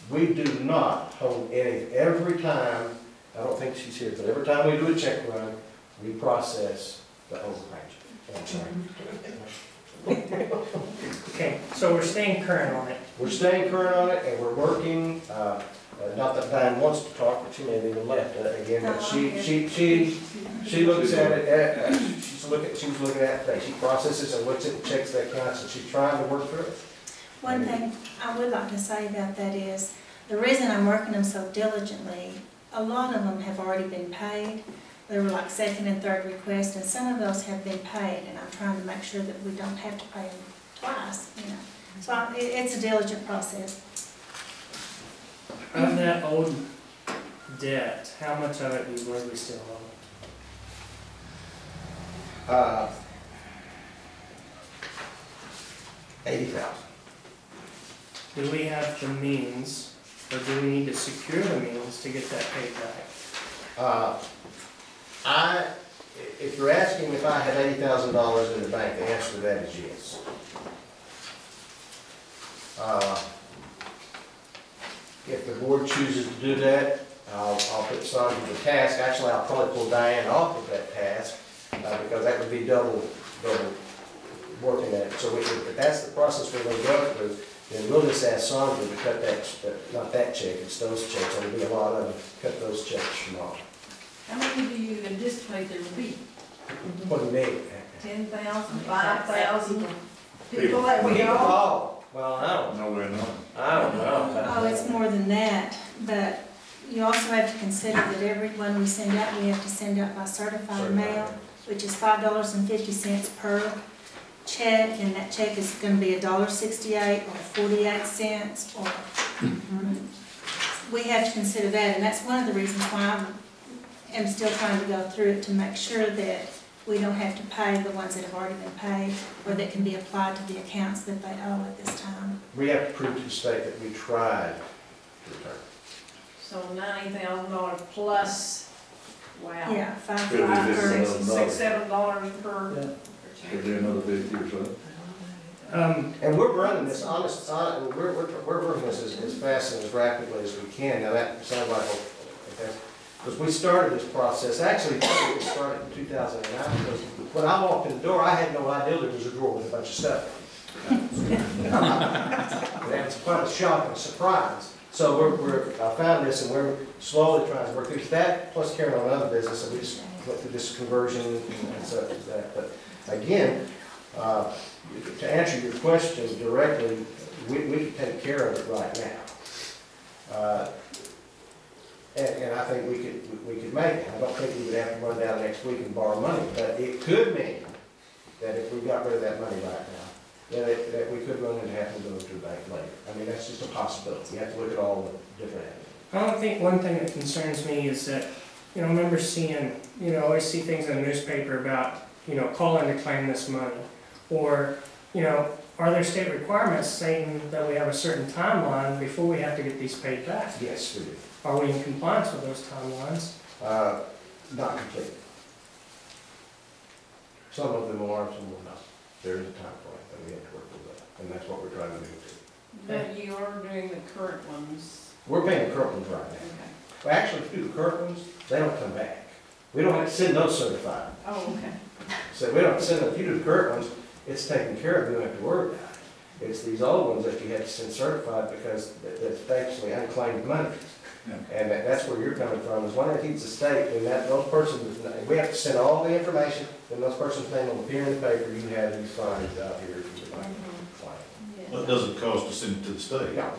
We do not hold any, every time, I don't think she's here, but every time we do a check run, we process the overpayment. I'm sorry. Okay, so we're staying current on it. We're staying current on it, and we're working, not that Diane wants to talk, but she may have even left again, but she looks at it, she was looking at it today. She processes and looks at and checks the accounts, and she's trying to work through it. One thing I would like to say about that is, the reason I'm working them so diligently, a lot of them have already been paid. They were like second and third requests, and some of those have been paid, and I'm trying to make sure that we don't have to pay them twice, So it's a diligent process. Of that old debt, how much of it do you believe we still owe? 80,000. Do we have the means, or do we need to secure the means to get that paid back? If you're asking if I had $80,000 in the bank, the answer to that is yes. If the board chooses to do that, I'll put Sandra to the task. Actually, I'll probably pull Diane off of that task, because that would be double working at it. So if that's the process we're going to go through, then we'll just ask Sandra to cut not that check, it's those checks. There'll be a lot of them. Cut those checks tomorrow. How many do you anticipate there will be? What do you mean? 10,000, 5,000 people that we People, all? well, I don't know. No, we're not. I don't know. Oh, it's more than that, but you also have to consider that every one we send out, we have to send out by certified mail, which is $5.50 per check, and that check is gonna be $1.68 or 48 cents, or, we have to consider that, and that's one of the reasons why I am still trying to go through it, to make sure that we don't have to pay the ones that have already been paid, or that can be applied to the accounts that they owe at this time. We have to prove to the state that we tried to return. So $90,000 plus, wow. Yeah, $6-7 per. Could be another 50 or so. And we're running this we're running this as fast and as rapidly as we can. Now that sounds like, because we started this process, actually it started in 2009, because when I walked in the door, I had no idea there was a drawer with a bunch of stuff. That's quite a shock and a surprise. So I found this, and we're slowly trying to work through that, plus carrying on other business, and we just went through this conversion and such as that. But again, to answer your question directly, we can take care of it right now. And I think we could make it. I don't think we would have to run down next week and borrow money, but it could mean that if we got rid of that money right now, that we could run into having to go to the bank later. I mean, that's just a possibility. You have to look at all the different avenues. I don't think one thing that concerns me is that, I remember seeing, I always see things in the newspaper about, calling to claim this money. Or, are there state requirements saying that we have a certain timeline before we have to get these paid back? Yes, we do. Are we in compliance with those timelines? Not completely. Some of them are, some will not. There is a time frame that we have to work with that, and that's what we're trying to do too. But you are doing the current ones. We're paying the current ones right now. Okay. Well, actually, if we do the current ones, they don't come back. We don't have to send those certified. Oh, okay. So we don't have to send them. If you do the current ones, it's taken care of. You don't have to worry about it. It's these old ones that you have to send certified because that's actually unclaimed money. Yeah. And that's where you're coming from, is when it hits the state, then those persons, we have to send all the information, then those persons' name will appear in the paper, you have these findings out here if you would like to claim. Yeah. Well, it doesn't cost to send it to the state. No.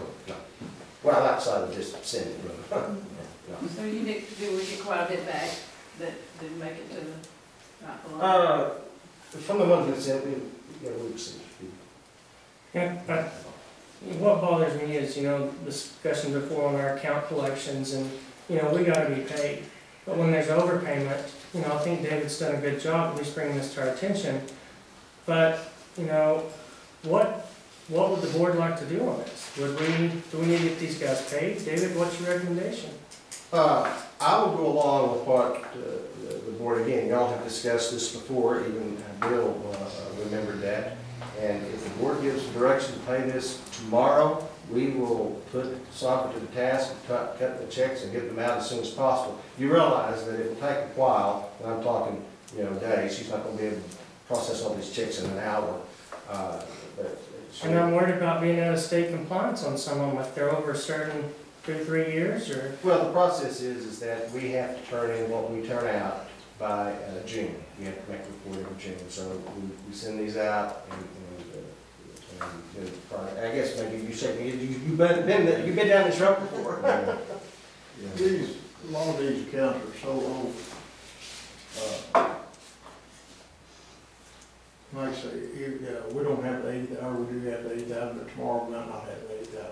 Well, outside of just sending it. No. So we get quite a bit back that didn't make it to the right. From the ones that sent, we received. Yeah, but What bothers me is, the discussion before on our account collections and, we gotta be paid. But when there's overpayment, I think David's done a good job at least bringing this to our attention. But, what would the board like to do on this? Do we need to get these guys paid? David, what's your recommendation? I will go along with what the board, again, y'all have discussed this before, even Bill remembered that. And if the board gives direction to pay this tomorrow, we will put Sandra to the task of cutting the checks and getting them out as soon as possible. You realize that it will take a while, and I'm talking, days. She's not going to be able to process all these checks in an hour. And I'm worried about being out of state compliance on some of them, if they're over a certain 2 or 3 years, or? Well, the process is that we have to turn in what we turn out by June. We have to make a report in June. So we send these out, and I guess maybe you said you've been down this road before. A lot of these accounts are so old. Like I say, we don't have 80,000, or we do have 80,000, but tomorrow we might not have 80,000.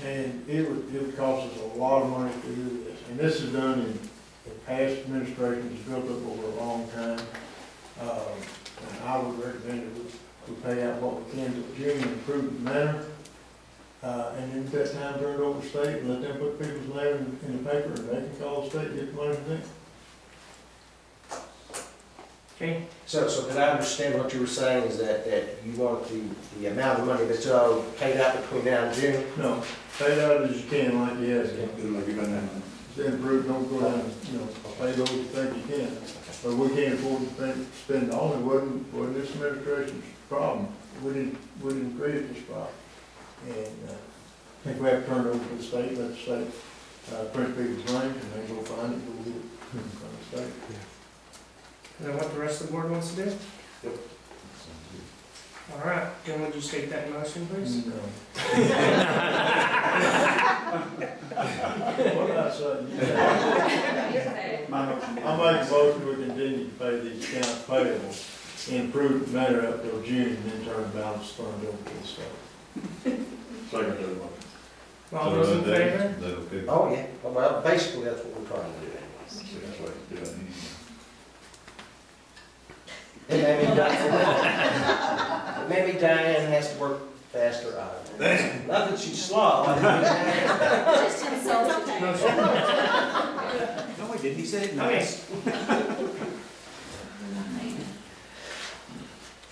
And it would cost us a lot of money to do this. And this is done in past administrations, built up over a long time. And I would recommend that we pay out what we can to June in a prudent manner. And then at that time turn it over to state and let them put people's name in the paper, and they can call the state and get the money from them. Okay. So did I understand what you were saying is that you want the amount of money that's owed paid out between now and June? No, pay it out as you can, like you have. Then prove, don't go down, pay those you think you can. But we can't afford to spend all. It wasn't this administration's problem. We didn't create this problem. And I think we have to turn it over to the state, let the state print people's names, and they go find it, go get it from the state. Is that what the rest of the board wants to do? Yep. All right, then would you state that in motion, please? No. What did I say? I make a motion we continue to pay these accounts payable in prudent manner up till June, and then turn the balance fund over to the state. Second to the motion. All those in favor? Is that okay? Oh, yeah. Well, basically, that's what we're trying to do. That's what it's doing. Maybe Diane has to work faster. Not that she's slow. Just insulting. No, he didn't. He said it Okay. nice.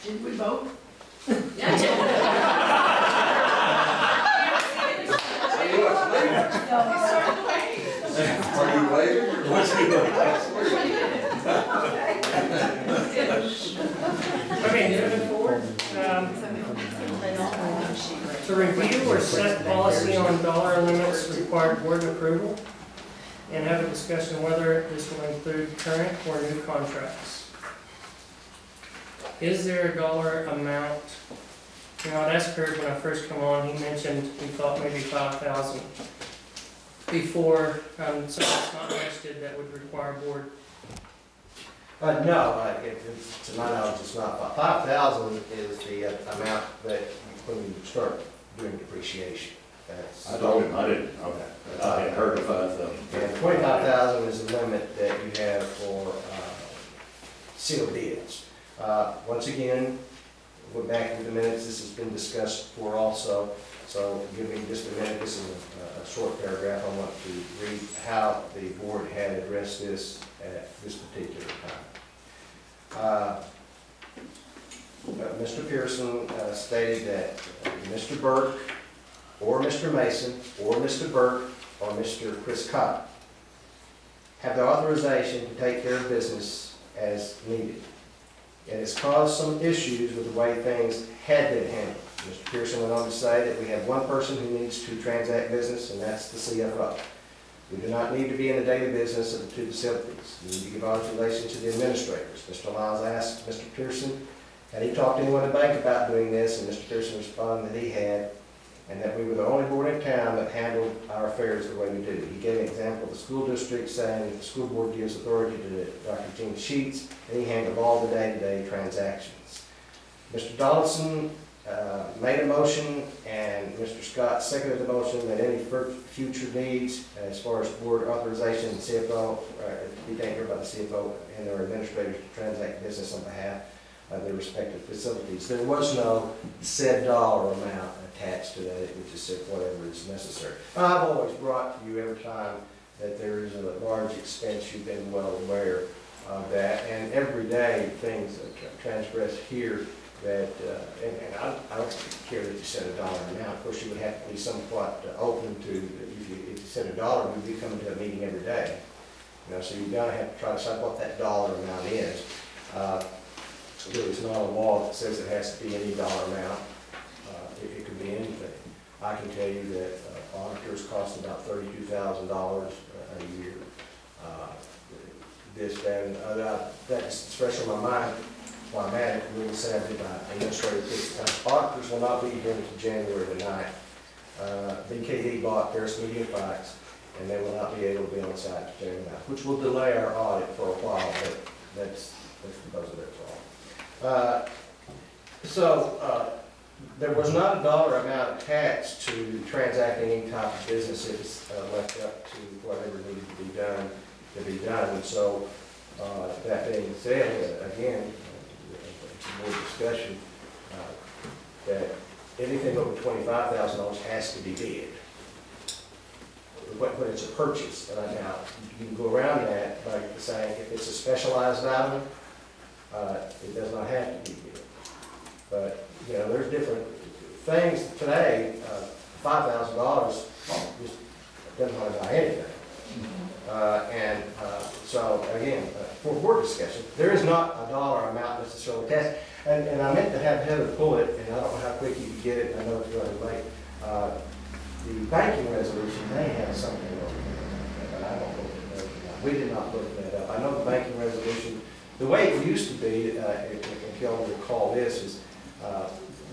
Did we vote? Are you waiting, or what's he doing? Okay, moving forward, to review or set policy on dollar limits required board approval, and have a discussion whether this will include current or new contracts. Is there a dollar amount? I'd asked Kurt when I first come on, he mentioned he thought maybe 5,000 before, so it's not listed that would require board. No, to my knowledge, it's not. 5,000 is the amount that when you start doing depreciation. I told him I didn't know that. I had heard of 5,000. And 25,000 is the limit that you have for sealed bids. Once again, we're back into the minutes. This has been discussed before also. So give me just a minute. This is a short paragraph. I want to read how the board had addressed this at this particular time. Mr. Pearson stated that Mr. Burke or Mr. Mason or Mr. Burke or Mr. Chris Cott have the authorization to take care of business as needed. And it's caused some issues with the way things had been handled. Mr. Pearson went on to say that we have one person who needs to transact business, and that's the CFO. We do not need to be in the daily business of the two facilities. We need to give authorization to the administrators. Mr. Lyles asked Mr. Pearson, had he talked to anyone in the bank about doing this, and Mr. Pearson responded that he had, and that we were the only board in town that handled our affairs the way we do. He gave an example of the school district saying that the school board gives authority to Dr. Gene Sheets, and he handled all the day-to-day transactions. Mr. Donaldson made a motion, and Mr. Scott seconded the motion, that any future needs as far as board authorization and CFO, be taken care of by the CFO and their administrators to transact business on behalf of their respective facilities. There was no said dollar amount attached to that, it just said whatever is necessary. I've always brought to you every time that there is a large expense, you've been well aware of that, and every day things transgress here that, and I don't care that you set a dollar amount. Of course, you would have to be somewhat open to, if you set a dollar, we'd be coming to a meeting every day. You know, so you're gonna have to try to decide what that dollar amount is. There is not a law that says it has to be any dollar amount. It could be anything. I can tell you that auditors cost about $32,000 a year. This, that, and that's fresh on my mind while I'm at it. We will say I did my administrative fix. Auditors will not be here until January the 9th. BKD bought Paris Media Files, and they will not be able to be on site until January 9th, which will delay our audit for a while, but that's because of their fault. There was not a dollar amount attached to transacting any type of business. It was left up to whatever needed to be done. And so, that being said, again, it's a board discussion, that anything over $25,000 has to be bid. When it's a purchase, now you can go around that by saying if it's a specialized item, it does not have to be bid. But you know, there's different things today. $5,000 just doesn't want to buy anything. So again, for board discussion, there is not a dollar amount necessarily attached. And I meant to have Heather pull it, and I don't know how quick you can get it, and I know it's running late. The banking resolution, they have something on it, but I don't know what it does. We did not look that up. I know the banking resolution, the way it used to be, if y'all recall this, is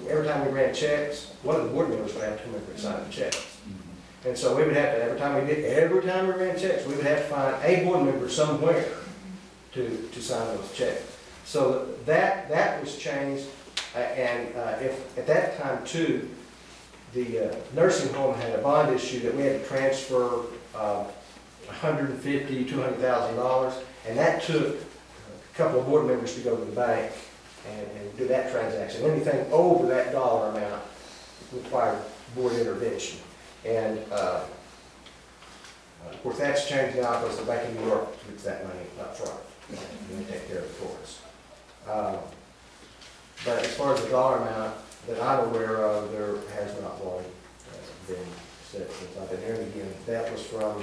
every time we ran checks, one of the board members would have to come in and sign the checks. And so we would have to, every time we ran checks, we would have to find a board member somewhere to sign those checks. So that was changed, and if at that time too, the nursing home had a bond issue that we had to transfer $150,000, $200,000, and that took a couple of board members to go to the bank and do that transaction. Anything over that dollar amount required board intervention. And of course that's changed now because the Bank of New York gets that money up front and they take care of it for us. But as far as the dollar amount that I'm aware of, there has not one been set since I've been here. And again, that was from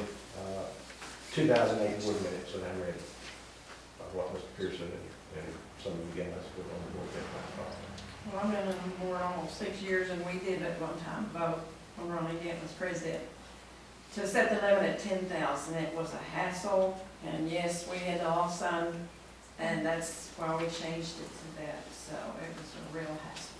2008 board minutes that I'm reading of what Mr. Pearson and some of you guys put on the board that. Well, I've been on the board almost 6 years, and we did at one time vote when Ronnie Dent was president to set the limit at 10,000. It was a hassle, and yes, we had to all sign, and that's why we changed it to that. So it was a real hassle.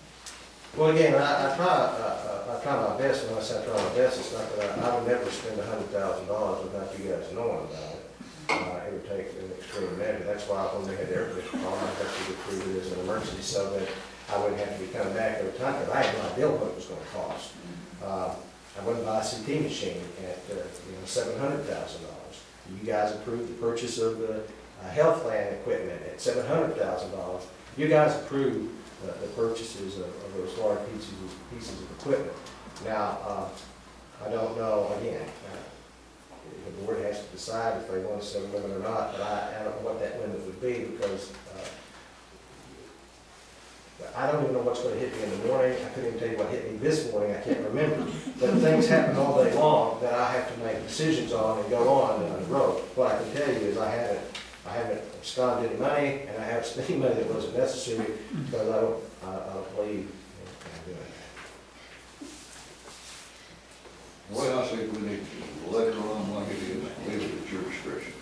Well, again, I try my best. When I say I try my best, it's not that I would never spend $100,000 without you guys knowing about it. It would take an extreme measure. That's why when they had their problem, I got to get through it as an emergency so that I wouldn't have to be coming back every time, because I had no idea what it was going to cost. I wouldn't buy a CT machine at $700,000. You guys approved the purchase of the health plan equipment at $700,000. You guys approved the purchases of those large pieces of equipment. Now, I don't know, again, the board has to decide if they want to set a limit or not, but I don't know what that limit would be, because I don't even know what's going to hit me in the morning. I couldn't even tell you what hit me this morning. I can't remember. But things happen all day long that I have to make decisions on and go on down the road. What I can tell you is I haven't absconded any money, and I haven't spent any money that wasn't necessary, because I don't believe in doing that. Well, I think we need to let it run like it is, leave it at your discretion.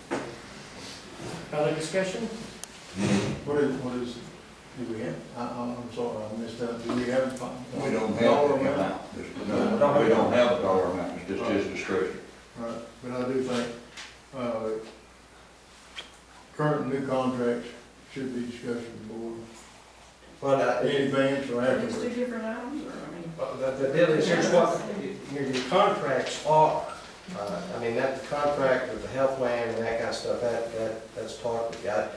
Other discussion? What is, do we have, I'm sorry, I missed that, do we have? We don't have an amount. No, we don't have a dollar amount, it's just his discretion. Right, but I do think, current new contracts should be discussed with the board. Well, in advance or Are these two afterwards. different items, or, I mean? the deal is, here's what, your contracts are. I mean, that contract with the health plan and that kind of stuff, that's talked about.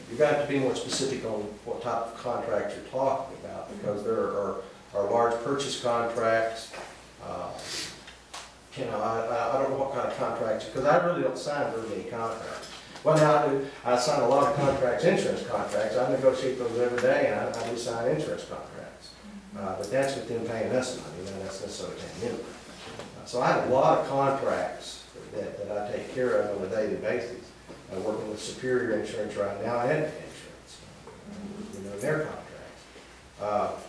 You got to be more specific on what type of contract you're talking about, because there are large purchase contracts. You know, I don't know what kind of contracts, because I really don't sign very many contracts. Well, now I do, I sign a lot of contracts, insurance contracts. I negotiate those every day, and I do sign insurance contracts. But that's with them paying us money, not necessarily paying them. So I have a lot of contracts that I take care of on a daily basis. I'm working with Superior Insurance right now and Insurance, you know, their contracts.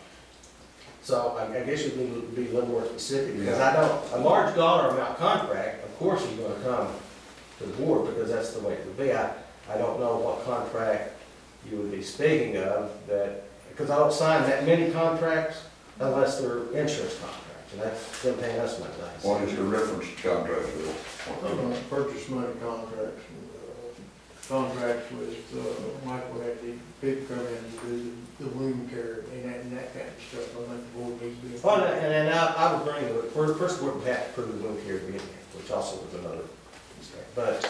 So I guess you need to be a little more specific, because I know a large dollar amount contract, of course, is going to come to the board, because that's the way it would be. I don't know what contract you would be speaking of, that, because I don't sign that many contracts unless they're insurance contracts, and that's them paying us money. What is your reference contract with? Purchase money contracts, contracts with, Michael had the people come in and do the wound care and that kind of stuff. I think the board needs to be. Well, and then I would bring, first board would have to prove the wound care to be in here, which also was another mistake. But,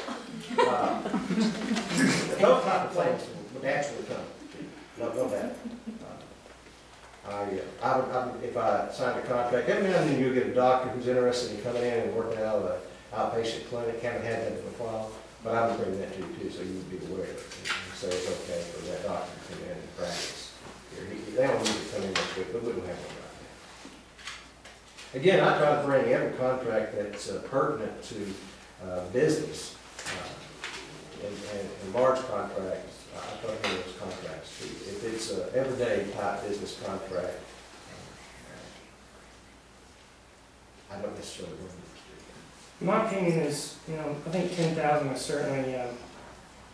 those type of things would actually come, no doubt. I would, if I signed a contract, every now and then you'll get a doctor who's interested in coming in and working out of an outpatient clinic, haven't had that in a while, but I would bring that to you too, so you would be aware of it. And say it's okay for that doctor to come in and practice here. They don't need to come in next week, but we don't have one right now. Again, I try to bring every contract that's pertinent to business, and large contracts. I try to bring those contracts too. If it's an everyday type business contract, I don't necessarily want to. My opinion is, you know, I think 10,000 is certainly,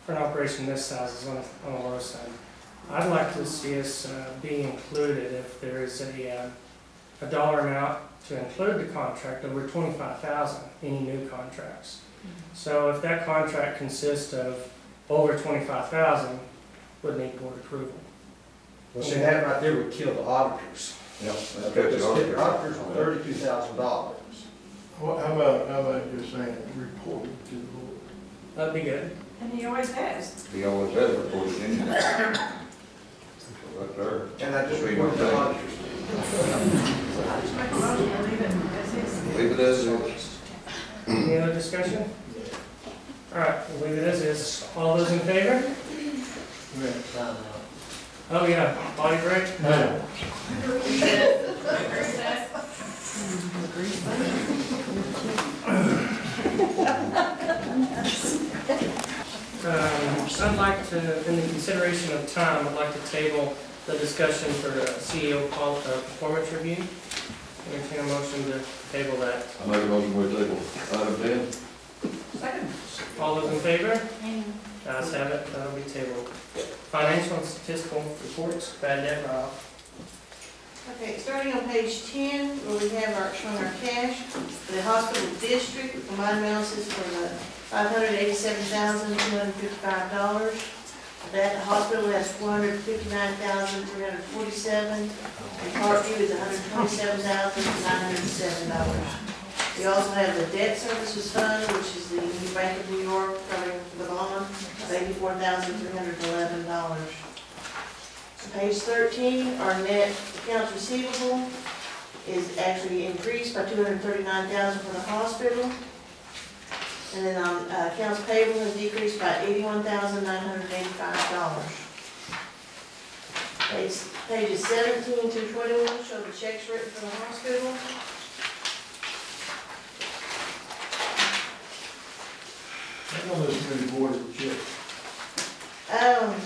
for an operation this size, is on the low side. I'd like to see us be included if there is a dollar amount to include the contract over 25,000, any new contracts. So if that contract consists of over 25,000, would need board approval. Well, see, that right there would kill the auditors. Yep. The auditors are $32,000. How about just saying reported to the board? That'd be good. And he always has. He always has reported in there. Right there. And I just report the auditors. I just make a motion to leave it as is. Leave it as is. Any other discussion? All right, we'll leave it as is. All those in favor? We have to sign out. Oh, yeah, body break? No. I'd like to, in the consideration of time, I'd like to table the discussion for the CEO performance review. Entertain a motion to table that. I make a motion we table item 10. Second. All those in favor? Ayes have it, that'll be tabled. Financial and statistical reports, bad debt write-off. Okay, starting on page 10, where we have showing our cash, the hospital district, the combined balances for the $587,255. That hospital has $459,347, and Parkview is $127,907. We also have the debt services fund, which is the New Bank of New York covering the bond, of $84,311. Page 13, our net accounts receivable is actually increased by $239,000 for the hospital. And then accounts payable has decreased by $81,985. Pages 17 through 21 show the checks written for the hospital. I don't listen to the board of the check.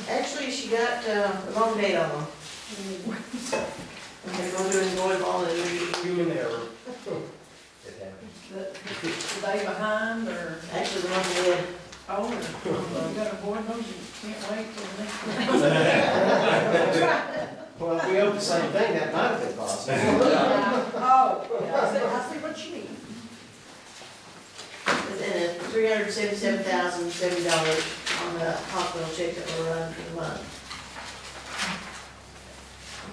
Actually, she got the wrong date on them. They're going to invoice all of them. Human error. It happens. The day behind, or? Actually, the one ahead. Oh, you got to avoid those, you can't wait till the next one. Well, if we hope the same thing, that might have been possible. Oh, yeah, I see what you mean. And then $377,070 on the hospital check that we're running for the month.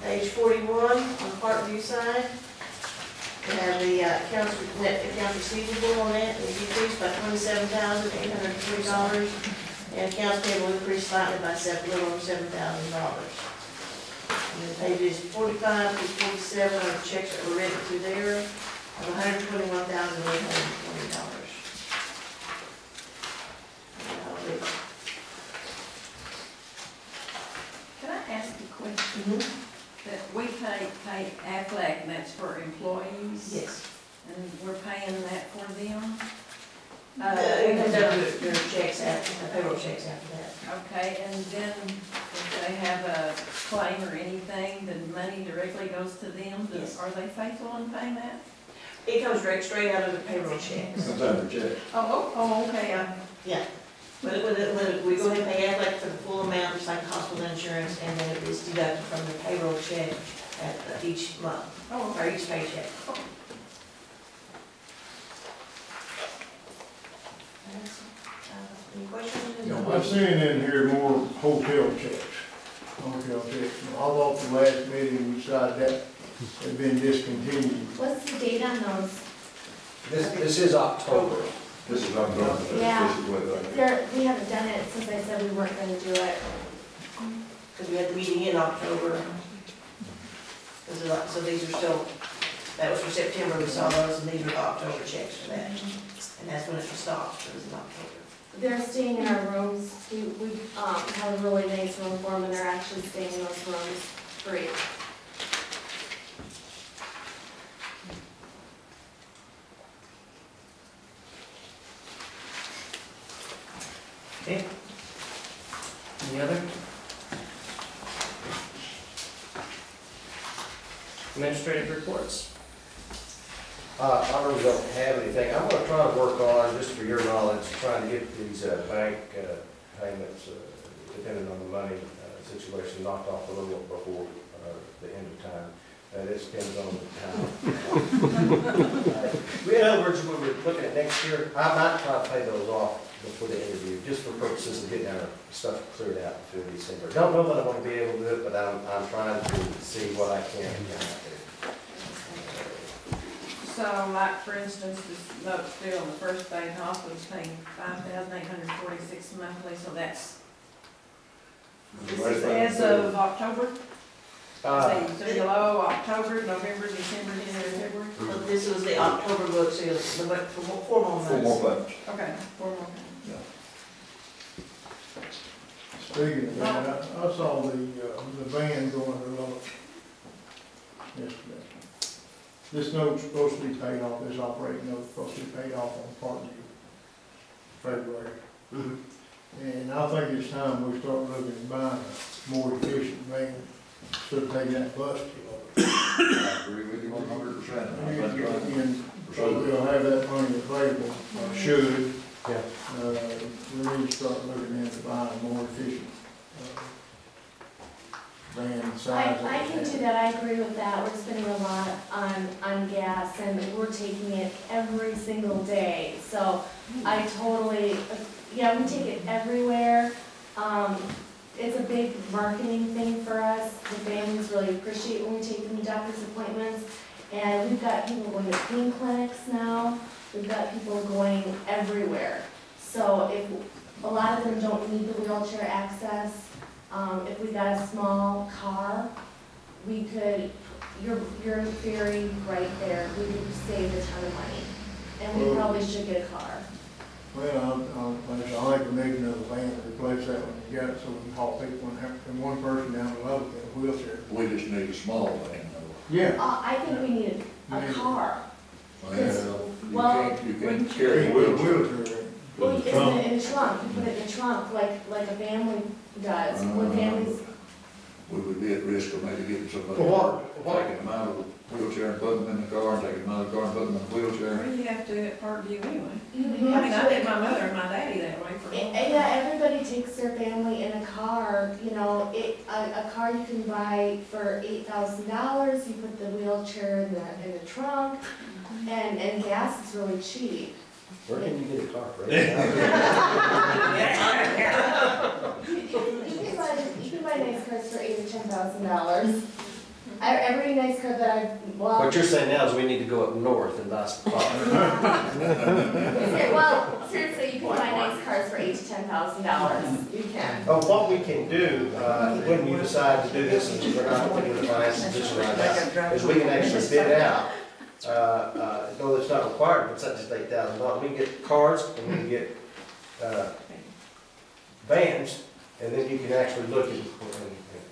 Page 41, on the Parkview side, we have the net accounts receivable on that, it decreased by $27,840, and accounts payable increased slightly by a little over $7,000. And then pages 45 through 47 are the checks that were written through there of $121,820. Can I ask a question? That we pay Aflac, and that's for employees? Yes. And we're paying that for them? It comes out of their checks after, the payroll checks after that. Okay, and then if they have a claim or anything, the money directly goes to them? Yes. Are they faithful in paying that? It comes straight out of the payroll checks. Comes out of the check. Oh, okay. Yeah. But we go ahead and pay Aflac for the full amount, just like hospital insurance, and then it is deducted from the payroll check at each month, Oh, or each paycheck. Any questions? I'm seeing in here more hotel checks. Hotel checks. I thought the last meeting we decided that had been discontinued. What's the date on those? This is October. This is October. Yeah. This is what We haven't done it since I said we weren't gonna do it. Because we had the meeting in October. So these are still, that was for September, we saw those, and these are the October checks for that. And that's when it was stopped, it was in October. They're staying in our rooms. We have a really nice room for them, and they're actually staying in those rooms free. Okay. Any other? Administrative reports. I really don't have anything. I'm gonna try to work on, just for your knowledge, trying to get these bank payments, depending on the money situation, knocked off a little before the end of time. It depends on the time. In other words, when we're looking at next year, I might try to pay those off before the interview, just for purposes of getting our stuff cleared out through December. Don't know that I'm gonna be able to do it, but I'm trying to see what I can get out there. So like, for instance, this note still on the first bank hospital's paying $5,846 monthly, so that's, this is as of October? So below October, November, December, January, February? So this was the October book, so the 4 more months. 4 more payments. Okay, 4 more. Speaking of that, I saw the van going to Lubbock yesterday. This note's supposed to be paid off, this operating note's supposed to be paid off on Parkview, February. And I think it's time we start looking at buying a more efficient van, instead of taking that bus to Lubbock. I agree with you 100%. So we'll have that money available, should. Yeah. We need to start looking into buying a more efficient van size. I can do that, I agree with that. We're spending a lot on gas, and we're taking it every single day. So I totally, yeah, we take it everywhere. It's a big marketing thing for us. The families really appreciate when we take them to doctor's appointments. And we've got people going to pain clinics now. We've got people going everywhere. So if a lot of them don't need the wheelchair access, if we got a small car, we could, you're very right there, we could save a ton of money. And we probably should get a car. Well, I think we need another van to replace that one you got, so we can haul people and one person down the road in a wheelchair. We just need a small van, though. Yeah. I think we need a car. Well, you can't carry a wheelchair. Well, it's in the trunk, you put it in the trunk like a family does, when families. We would be at risk of maybe getting somebody, taking them out of the wheelchair and putting them in the car, and taking them out of the car and putting them in the wheelchair. What do you have to do at Parkview anyway? I You mean, I did my mother and my daddy that way for a long time. Yeah, everybody takes their family in a car, you know, a car you can buy for $8,000, you put the wheelchair in the trunk, and gas is really cheap. Where can you get a car for $8,000? You can buy nice cars for $8,000 or $10,000. every nice car that I've, well. What you're saying now is we need to go up north and buy some cars. Well, seriously, you can buy nice cars for $8,000 to $10,000. You can. What we can do, when you decide to do this, and we're not in the finance position right now, is we can actually bid out, though it's not required, but it's not just $8,000. We can get cars and we can get, vans, and then you can actually look at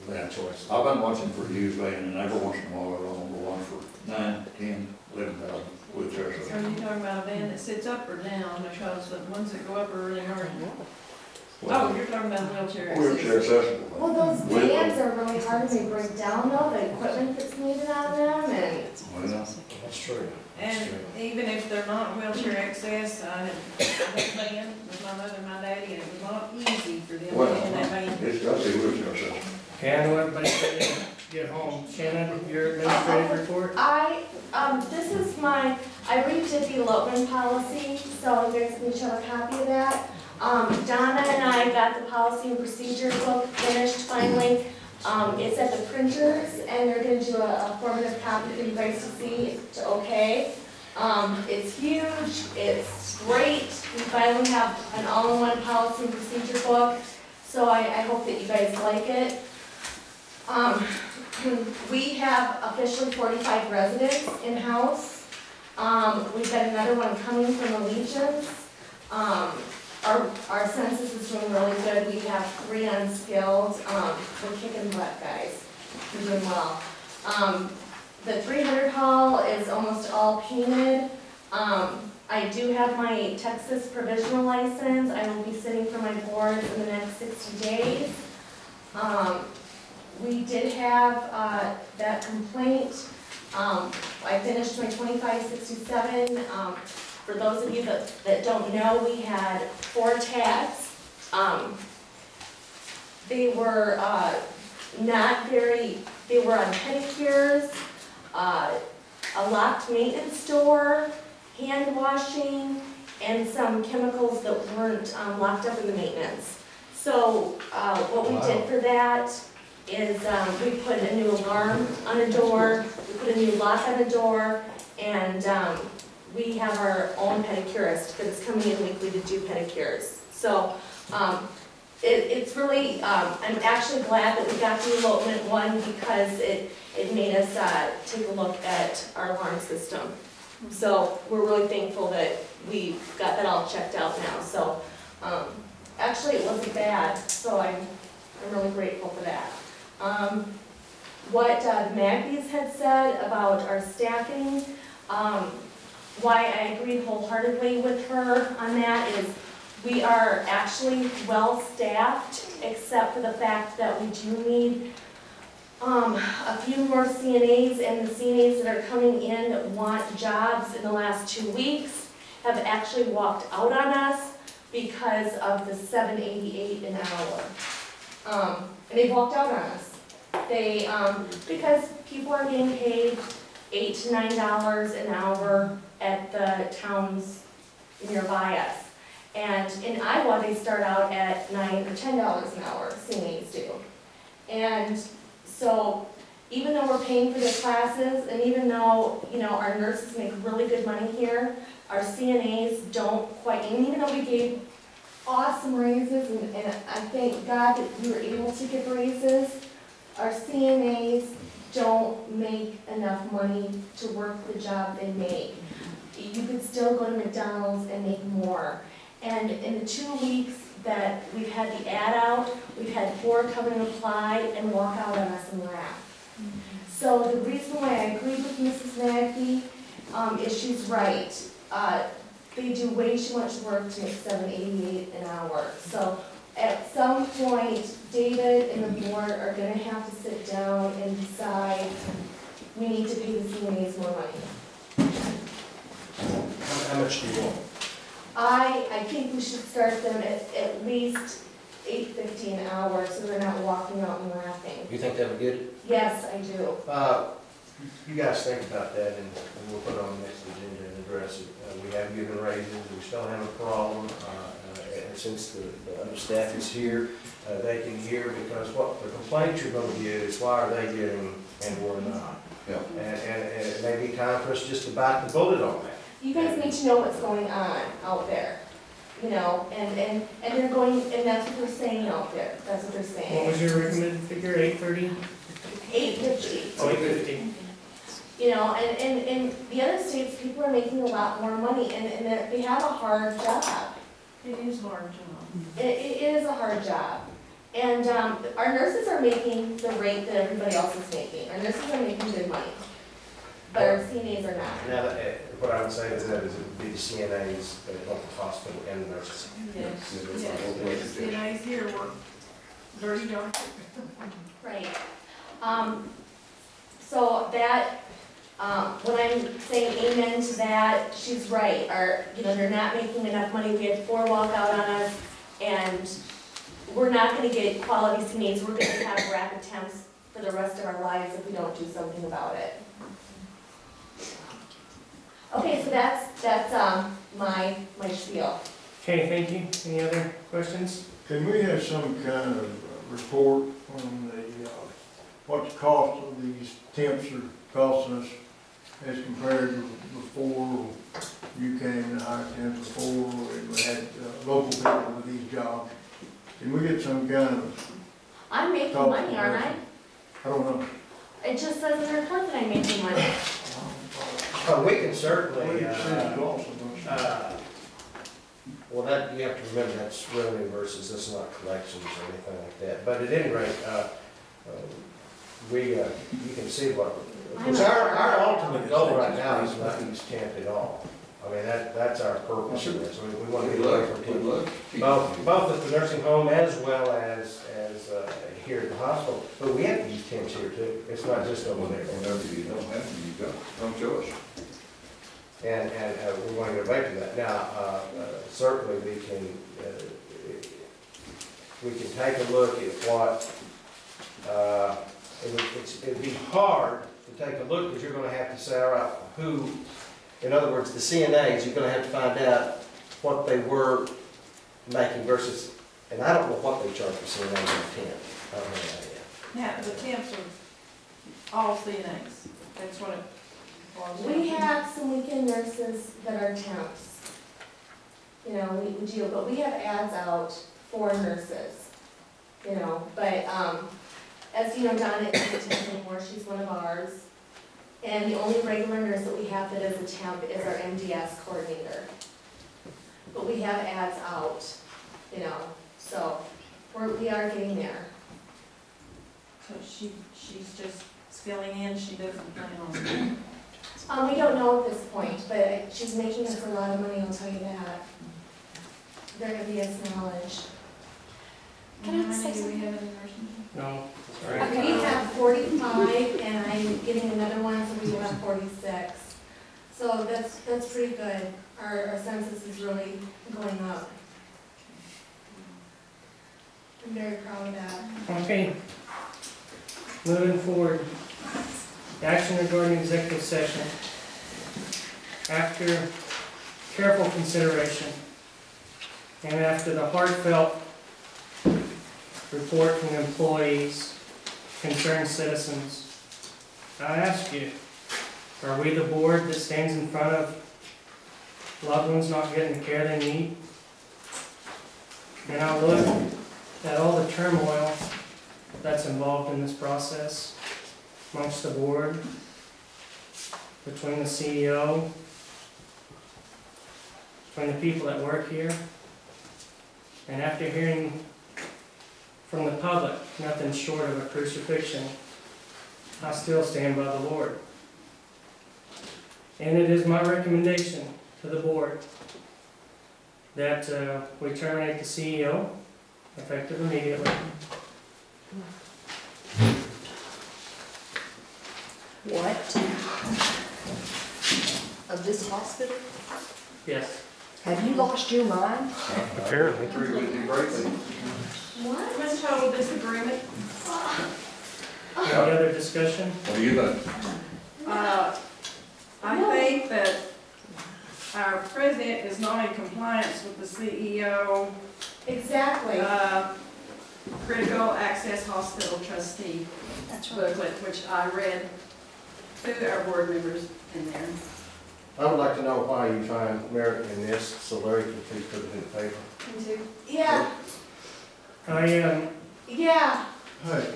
that choice. I've been watching for used van, and every once in a while, I'll go one for 9, 10, 11,000 wheelchair. So are you talking about a van that sits up or down, because the ones that go up are really hard? Oh, you're talking about wheelchair accessible. Wheelchair accessible. Well, those vans are really hard and they break down though, the equipment that's needed on them and. That's true. And even if they're not wheelchair access, I had a van with my mother and my daddy, and it was not easy for them to get in that van. It's got to be wheelchair accessible. Okay, I know everybody's ready to get home. Shannon, your administrative report? This is I redid the elopement policy, so you guys can each have a copy of that. Donna and I got the policy and procedure book finished finally. It's at the printers, and they're gonna do a formative copy for you guys to see, to okay. It's huge, it's great. We finally have an all-in-one policy and procedure book, so I hope that you guys like it. We have officially 45 residents in-house. We've got another one coming from Allegiance. Our census is doing really good. We have 3 unskilled. We're kicking butt, guys. We're doing well. The 300 hall is almost all painted. I do have my Texas provisional license. I will be sitting for my boards in the next 60 days. We did have that complaint. I finished my 2567. For those of you that don't know, we had 4 tags. They were they were on pedicures, a locked maintenance store, hand washing, and some chemicals that weren't locked up in the maintenance. So what we did for that is we put a new alarm on a door, we put a new lock on a door, and we have our own pedicurist that's coming in weekly to do pedicures. So it's really, I'm actually glad that we got the elopement one because it made us take a look at our alarm system. So we're really thankful that we got that all checked out now. So actually it wasn't bad, so I'm really grateful for that. What the Maggies had said about our staffing, why I agreed wholeheartedly with her on that is we are actually well-staffed, except for the fact that we do need a few more CNAs, and the CNAs that are coming in that want jobs in the last 2 weeks have actually walked out on us because of the $7.88 an hour. And they walked out on us. They, because people are getting paid $8 to $9 an hour at the towns nearby us. And in Iowa, they start out at $9 or $10 an hour, CNAs do. And so even though we're paying for the classes, and even though, you know, our nurses make really good money here, our CNAs don't quite, and even though we gave awesome raises, and I thank God that we were able to give raises, our CNAs don't make enough money to work the job they make. You could still go to McDonald's and make more. And in the 2 weeks that we've had the ad out, we've had 4 come and apply and walk out on us and laugh. So the reason why I agree with Mrs. Mackey is she's right. They do way too much work to make $7.88 an hour. So at some point, David and the board are going to have to sit down and decide we need to pay the CNAs more money. How much do you want? I think we should start them at least $8.50 an hour so they're not walking out and laughing. You think that would get it? Yes, I do. You guys think about that, and we'll put it on the next agenda and address it. We have given raises, we still have a problem, and since the other staff is here, they can hear, because what the complaints you're gonna get is why are they getting and we're not? Yeah. And it may be time for us just to bite the bullet on that. You guys need to know what's going on out there, you know, and they're going, and that's what they're saying out there, that's what they're What saying. was your recommended figure, 830? 850. Oh, 850. You know, and in the other states, people are making a lot more money, and they have a hard job. It is hard job. It is a hard job. And our nurses are making the rate that everybody else is making. Our nurses are making good money, but our CNAs are not. Now, what I would say is that it would be the CNAs at the hospital and the nurses. Yes, yes, CNAs here work dirty job. Right. So that, when I'm saying amen to that, she's right. You know, they're not making enough money. We had 4 walk out on us, and we're not gonna get quality CNAs. We're gonna have rapid temps for the rest of our lives if we don't do something about it. Okay, so that's my spiel. Okay, thank you. Any other questions? Can we have some kind of report on the, what the cost of these temps are costing us as compared to before you came and hired temps before, and we had local people with these jobs? Can we get some kind of, I'm making money, aren't I? I don't know. It just says in the report that I'm making money. We can certainly, Well, well, that, you have to remember, that's revenue versus, that's not collections or anything like that. But at any rate, you can see what, because our ultimate goal right now is not to use temp at all. I mean, that's our purpose in this. We want to get away from people, both at the nursing home as well as here at the hospital. But we have to use temps here too. It's not just over there. Whenever you don't have to, you don't show us. And we want to go back to that. Now, certainly we can take a look at what, it'd be hard to take a look, because you're going to have to say, all right, who, in other words, the CNAs, you're going to have to find out what they were making versus, and I don't know what they charge for CNAs and temp. I don't know that yet. Now, the temps are all CNAs. That's what it. We have some weekend nurses that are temps. You know, we do, but we have ads out for nurses. You know, but as you know, Donna isn't temp anymore. She's one of ours. And the only regular nurse that we have that is a temp is our MDS coordinator. But we have ads out, you know, so we are getting there. So she's just filling in, she doesn't plan on. We don't know at this point, but she's making us a lot of money, I'll tell you that. They're gonna be us knowledge. Can I say How many do we something? have in the nursing home? No, that's all right. We have 45, and I'm getting another one, so we have 46. So that's pretty good. Our census is really going up. I'm very proud of that. Okay. Moving forward. Action regarding executive session. After careful consideration and after the heartfelt report from employees, concerned citizens, I ask you, are we the board that stands in front of loved ones not getting the care they need? And I look at all the turmoil that's involved in this process amongst the board, between the CEO, between the people that work here, and after hearing from the public nothing short of a crucifixion, I still stand by the Lord. And it is my recommendation to the board that we terminate the CEO, effective immediately. What? Of this hospital? Yes. Have you lost your mind? Apparently. What? Ms. Total disagreement? Any other discussion? What do you think? I think that our president is not in compliance with the CEO Exactly. critical access hospital trustee booklet, which I read to our board members in there. I would like to know why you find merit in this, so Larry can please put it in the paper. Yeah, I, yeah. Hey,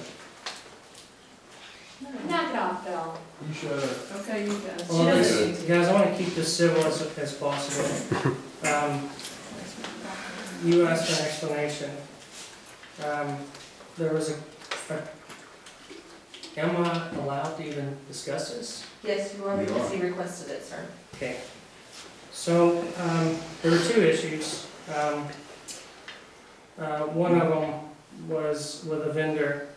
Knock it off, Bill. you shut up. Okay, you guys. well, guys, I want to keep this civil as possible. You asked for an explanation. There was am I allowed to even discuss this? Yes, you are, because he requested it, sir. Okay. So, there were two issues. One of them was with a vendor,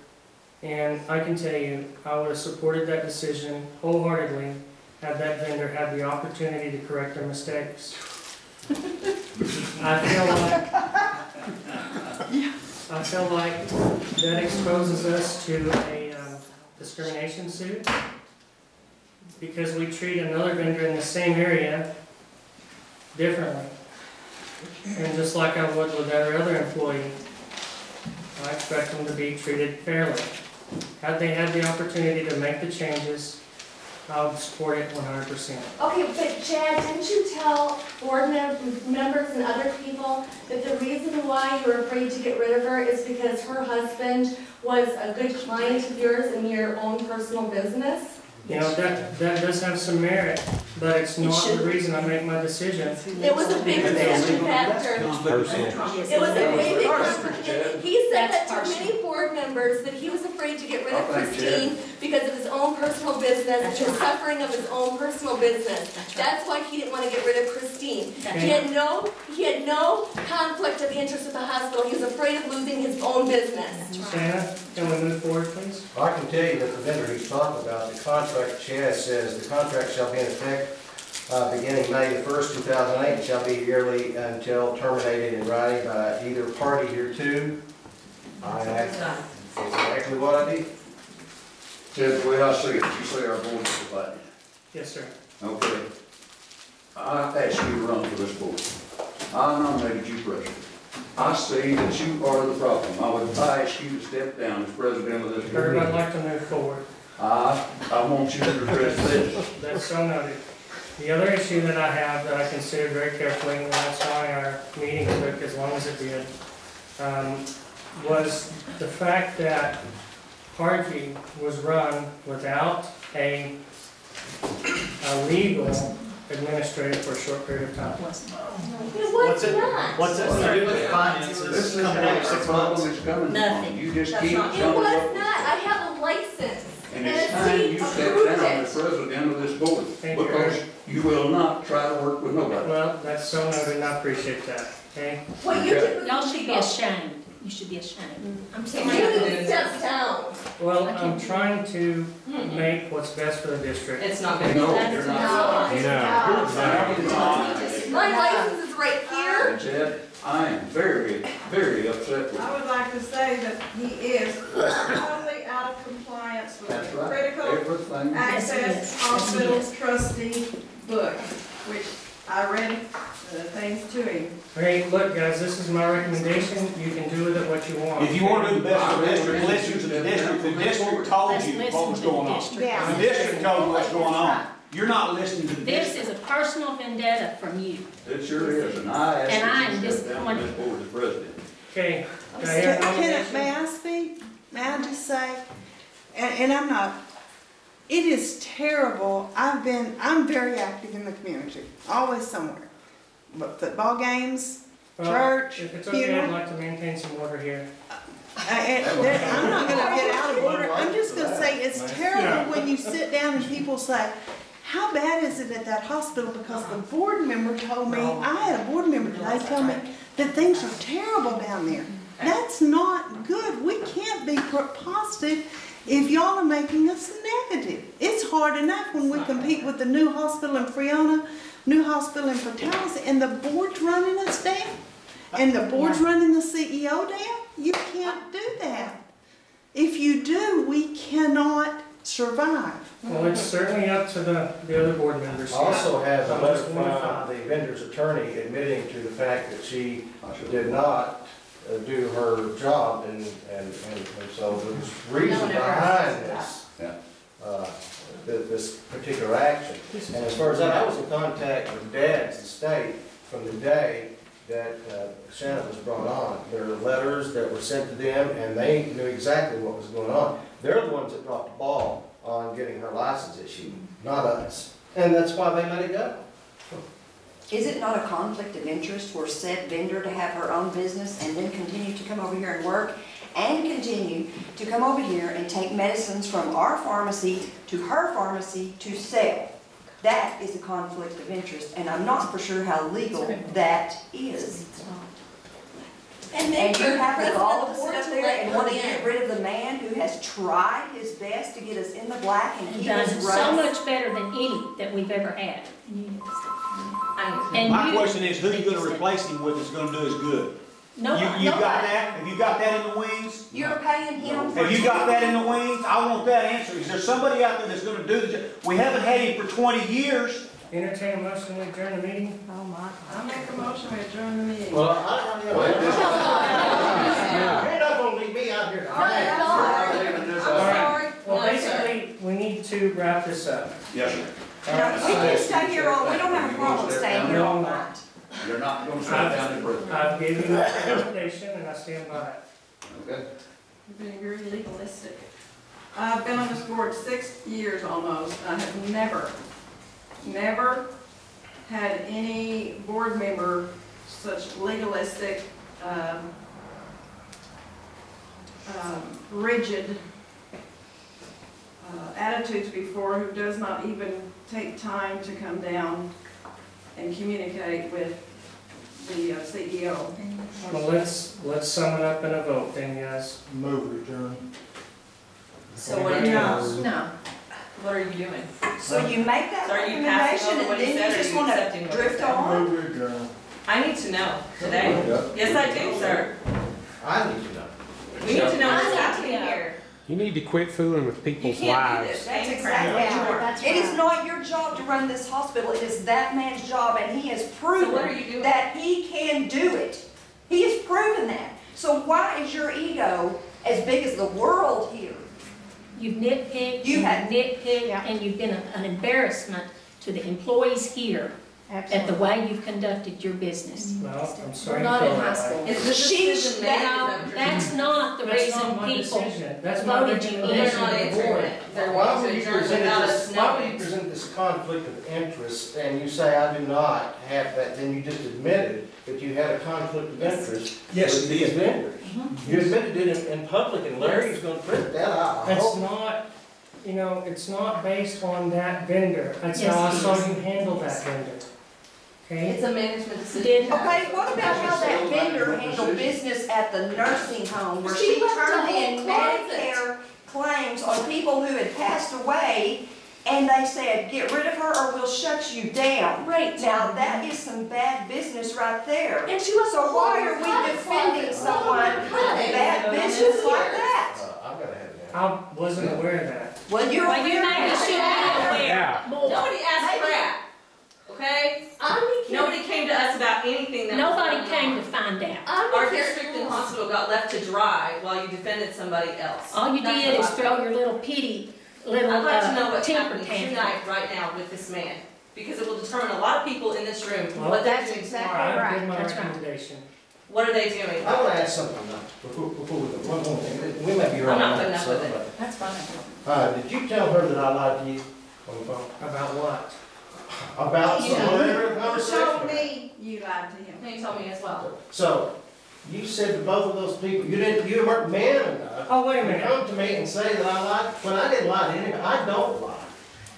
and I can tell you, I would have supported that decision wholeheartedly had that vendor had the opportunity to correct their mistakes. I feel like that exposes us to a discrimination suit because we treat another vendor in the same area differently. And just like I would with every other employee, I expect them to be treated fairly. Had they had the opportunity to make the changes, I would support it 100%. Okay, but Chad, didn't you tell board members and other people that the reason why you were afraid to get rid of her is because her husband was a good client of yours in your own personal business? You know, that does have some merit, but it's not the reason I make my decision. It was a big decision factor. It was a big factor. He said that to many board members that he was afraid to get rid of Christine because of his own personal business and the suffering of his own personal business. That's why he didn't want to get rid of Christine. He had no conflict of interest with the hospital. He was afraid of losing his own business. Shanna, can we move forward, please? I can tell you that the vendor he's talking about, the contract Chad says, the contract shall be in effect beginning May the 1st, 2008, and shall be yearly until terminated in writing by either party hereto. That's exactly what I did. Ted, the way I see it, you say our board is divided. Yes, sir. Okay. I asked you to run for this board. I nominated you president. I see that you are the problem. I ask you to step down as president of this board. I'd like to move forward. I want you to address this. That's so noted. The other issue that I have that I considered very carefully, and that's why our meeting took as long as it did, was the fact that Harvey was run without a legal administrator for a short period of time. It was not. What's it to do with finances? This is where the problem is coming from. You just keep It was not. I have a license. and it's time you step down as president of this board, because you will not try to work with nobody. Well, that's so noted, and I appreciate that, okay? What you did was Y'all should be ashamed. You should be ashamed. I'm sorry. You need to step down. Well, I'm trying to make what's best for the district. It's not Okay. No, you're not. My license is right here. And Chad, I am very, very upset with I you. would like to say that he is totally out of compliance with That's the right. critical Everything. access hospital trustee book, which I read the things to him. Hey, look, guys, this is my recommendation. You can do with it what you want. If you want to do the best for the district, listen to the district. The district told you what was going on. Yeah. The district told you what's going on. You're not listening to the This district. is a personal vendetta from you. It sure is, and I And I am asked you to step down disappointed. as board as president. Okay. Do I hear a nomination? May I speak? May I just say, and I'm not, it is terrible. I'm very active in the community, always somewhere. But football games, Well, church, if it's okay, I'd funeral. like to maintain some order here. I'm not gonna get out of order. I'm just gonna say it's terrible when you sit down and people say, how bad is it at that hospital? Because the board member told me, I had a board member today tell me that things are terrible down there. That's not good. We can't be positive if y'all are making us negative. It's hard enough when we compete with the new hospital in Freona, new hospital in Portales, and the board's running us down. And the board's running the CEO down. You can't do that. If you do, we cannot survive. Well, it's certainly up to the other board members. I also have a I'm letter just one of from five. the vendor's attorney admitting to the fact that she did not do her job, and so there's reason behind this, this particular action. And as far as that, I was in contact with Dad's estate from the day that Shannon was brought on. There are letters that were sent to them, and they knew exactly what was going on. They're the ones that dropped the ball on getting her license issued, not us. And that's why they let it go. Is it not a conflict of interest for said vendor to have her own business and then continue to come over here and work and continue to come over here and take medicines from our pharmacy to her pharmacy to sell? That is a conflict of interest, and I'm not for sure how legal that is. And you have the gall to sit up there and want to get rid of the man who has tried his best to get us in the black and keep us Done so running. much better than any that we've ever had. And My you- question is, who you gonna replace him with that's gonna do as good? No, You got nobody. that? Have you got that in the wings? You're paying him for. Have you got that in the wings? I want that answer. Is there somebody out there that's gonna do the job? We haven't had him for 20 years. Entertain a motion to adjourn the meeting? Oh, my. I make a motion to adjourn the meeting. Well, you're not gonna leave me out here. All right, well, basically, we need to wrap this up. Yes, sir. No, we can stay here all, we don't have a problem staying here all night. You're not gonna shut down the prison. I've given you that recommendation, and I stand by it. Okay. You're being very legalistic. I've been on this board 6 years almost. I have never had any board member such legalistic, rigid attitudes before, who does not even take time to come down and communicate with the CEO. Well, let's sum it up in a vote then, guys. Move adjourn. So what do you do? No. What are you doing? So you make that So are you passing recommendation over and what he then said, you or just you want accepting to what he drift said? on? Move adjourn. I need to know today. Yes, I do, sir. I need to know. We need to know what's happening here. You need to quit fooling with You people's can't do lives. this. That's Paying exactly crap. right. That's It is right. not your job to run this hospital, it is that man's job, and he has So what are proven you doing? that he can do it. He has proven that. So why is your ego as big as the world here? You've nitpicked, You you've have- nitpicked, Yeah. and you've been an embarrassment to the employees here at the Absolutely. way you've conducted your business. Well, I'm sorry We're you not feel in high that school. way. Is this She's decision made? that- No, that's not the That's reason not my people decision. That's my voted you recommendation. in. They're not to the answering board. it. They're Why going would to you adjourn present without this, us why would you knowing. present this conflict of interest, and you say I do not have that, then you just admitted that you had a conflict of interest Yes, with you these did. vendors. You admitted it in public, and Larry's gonna print that out. I It's hope. not, you know, it's not based on that vendor. That's Yes, how I it saw is. you handle that vendor. Okay? It's a management decision. Did- Okay, what about how that vendor handled business at the nursing home where She she left the turned whole in closet. Medicare claims on people who had passed away, and they said, get rid of her or we'll shut you down. Right. Now, that is some bad business right there. And she left the So why whole are we closet defending closet someone full of with cutting. bad business like that? I've gotta have that. I wasn't aware of that. Well, you're Well, you maybe should be aware Yeah. more. Nobody asked crap, okay? Nobody came to us about anything that was Nobody going came on. to find out. Our district and hospital got left to dry while you defended somebody else. All you That's did what is I throw felt. your little pity, little I'd like to know what's temper happening tantrum. tonight, right now, with this man, because it will determine a lot of people in this room Well, what they're that's doing exactly tomorrow. I've given my That's right. recommendation. What are they doing? I wanna ask something now, before we go, one more thing, we may be I'm wrong. not on putting this, up with it. but, That's fine. did you tell her that I lied to you on the phone? About what? About You some told other You conversation? told me you lied to him. And you told me as well. So, you said to both of those people, you weren't man enough Oh, wait a to minute. come to me and say that I lied, when I didn't lie to anybody, I don't lie.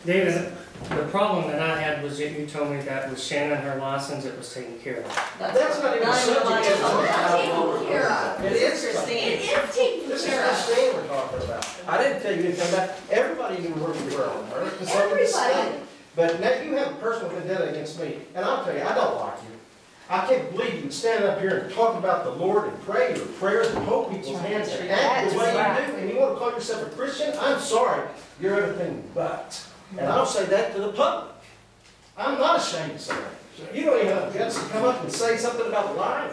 David, the problem that I had was that you told me that with Shannon, her license, it was taken care of. That's not even Not even subject like to it's all taken care of. It is. Christine. It is taken This is care of. Christine we're talking about. I didn't tell you anything about, everybody knew where we were on her. and so did the state. Everybody. But now you have a personal vendetta against me, and I'll tell you, I don't like you. I can't believe you can stand up here and talk about the Lord and pray your prayers and hold people's hands and act the way you do, and you want to call yourself a Christian? I'm sorry, you're everything but. And I'll say that to the public. I'm not ashamed to say that. You don't even have the guts to come up and say something about lying.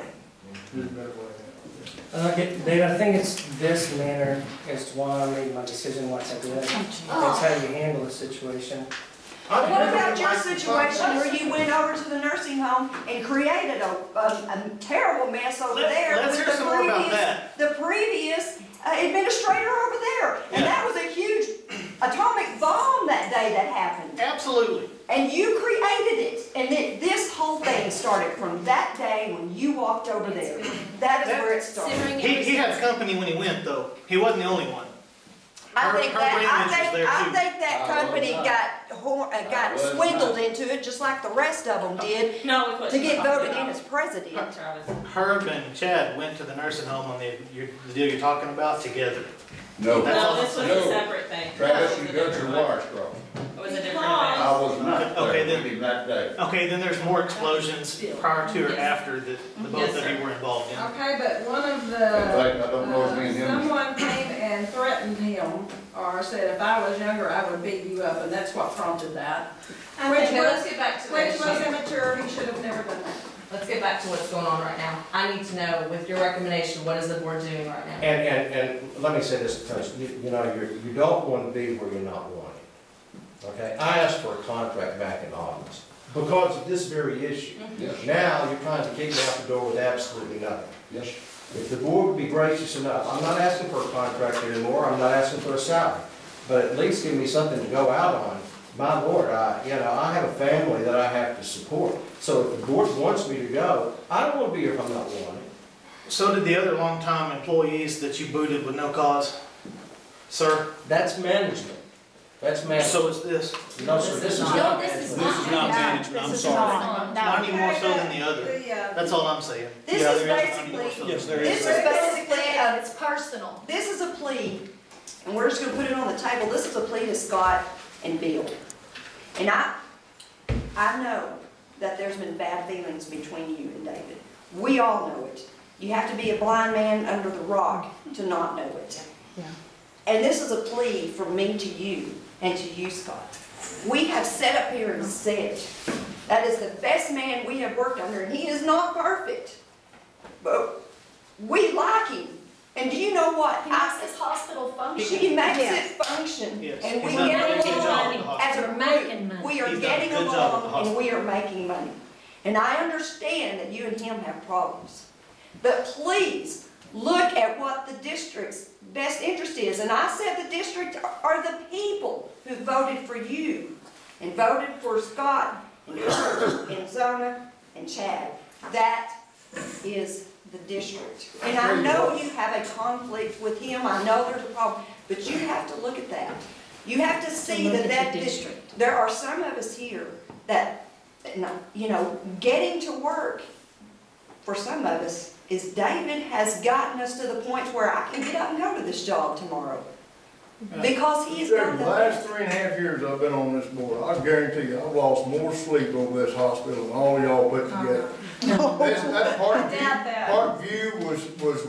Dave, I think it's this manner as to why I made my decision like I did. That's how you handle the situation. What about your situation where you went over to the nursing home and created a terrible mess over there Let's with hear some more about that. the previous administrator over there? And that was a huge atomic bomb that day that happened. Absolutely. And you created it. And this whole thing started from that day when you walked over there. That is where it started. He had company when he went, though. He wasn't the only one. I think Her that company got swindled into it, just like the rest of them did, to get voted in as president. Herb and Chad went to the nursing home on the deal you're talking about together. No. This was a separate thing. Travis, you got your wires crossed. It was a different event. I was not Okay, there with him that day. Okay, then there's more explosions prior to or after that the both of you were involved in. Okay, but one of In fact, I don't know if me and him. someone came and threatened him, or said if I was younger, I would beat you up, and that's what prompted that. Okay, let's get back to Which this. was immature, he should have never done that. Let's get back to what's going on right now. I need to know, with your recommendation, what is the board doing right now? And let me say this first, you know, you don't want to be where you're not wanted. Okay, I asked for a contract back in August because of this very issue. Yes. Now you're trying to kick me out the door with absolutely nothing. Yes. If the board would be gracious enough, I'm not asking for a contract anymore, I'm not asking for a salary, but at least give me something to go out on. My Lord, I have a family that I have to support. So if the board wants me to go, I don't want to be here if I'm not wanted. So did the other longtime employees that you booted with no cause, sir? That's management. That's management. So is this? No, sir, this is not management. This is not management, I'm sorry. Not any more so than the other. That's all I'm saying. This Yeah, is there is not any more basically, so. Yes, there this is. is basically, It's personal. this is a plea, and we're just gonna put it on the table. This is a plea to Scott and Bill. And I know that there's been bad feelings between you and David. We all know it. You have to be a blind man under the rock to not know it. Yeah. And this is a plea from me to you and to you, Scott. We have sat up here and said, that is the best man we have worked under, and he is not perfect. But we like him. And do you know what? He makes this hospital function. She makes it function, Yes. and we He's done a get very good job along with the as a We're making group. money. We are He's done a getting good job with the along, and hospital. we are making money. And I understand that you and him have problems. But please, look at what the district's best interest is. And I said the district are the people who voted for you, and voted for Scott, and Zona, and Chad. That is the district. And I know you have a conflict with him, I know there's a problem, but you have to look at that. You have to see that district. There are some of us here that, you know, getting to work, for some of us, is David has gotten us to the point where I can get up and go to this job tomorrow. Because he has done The the last best. 3.5 years I've been on this board, I guarantee you, I've lost more sleep over this hospital than all y'all put together. That Parkview was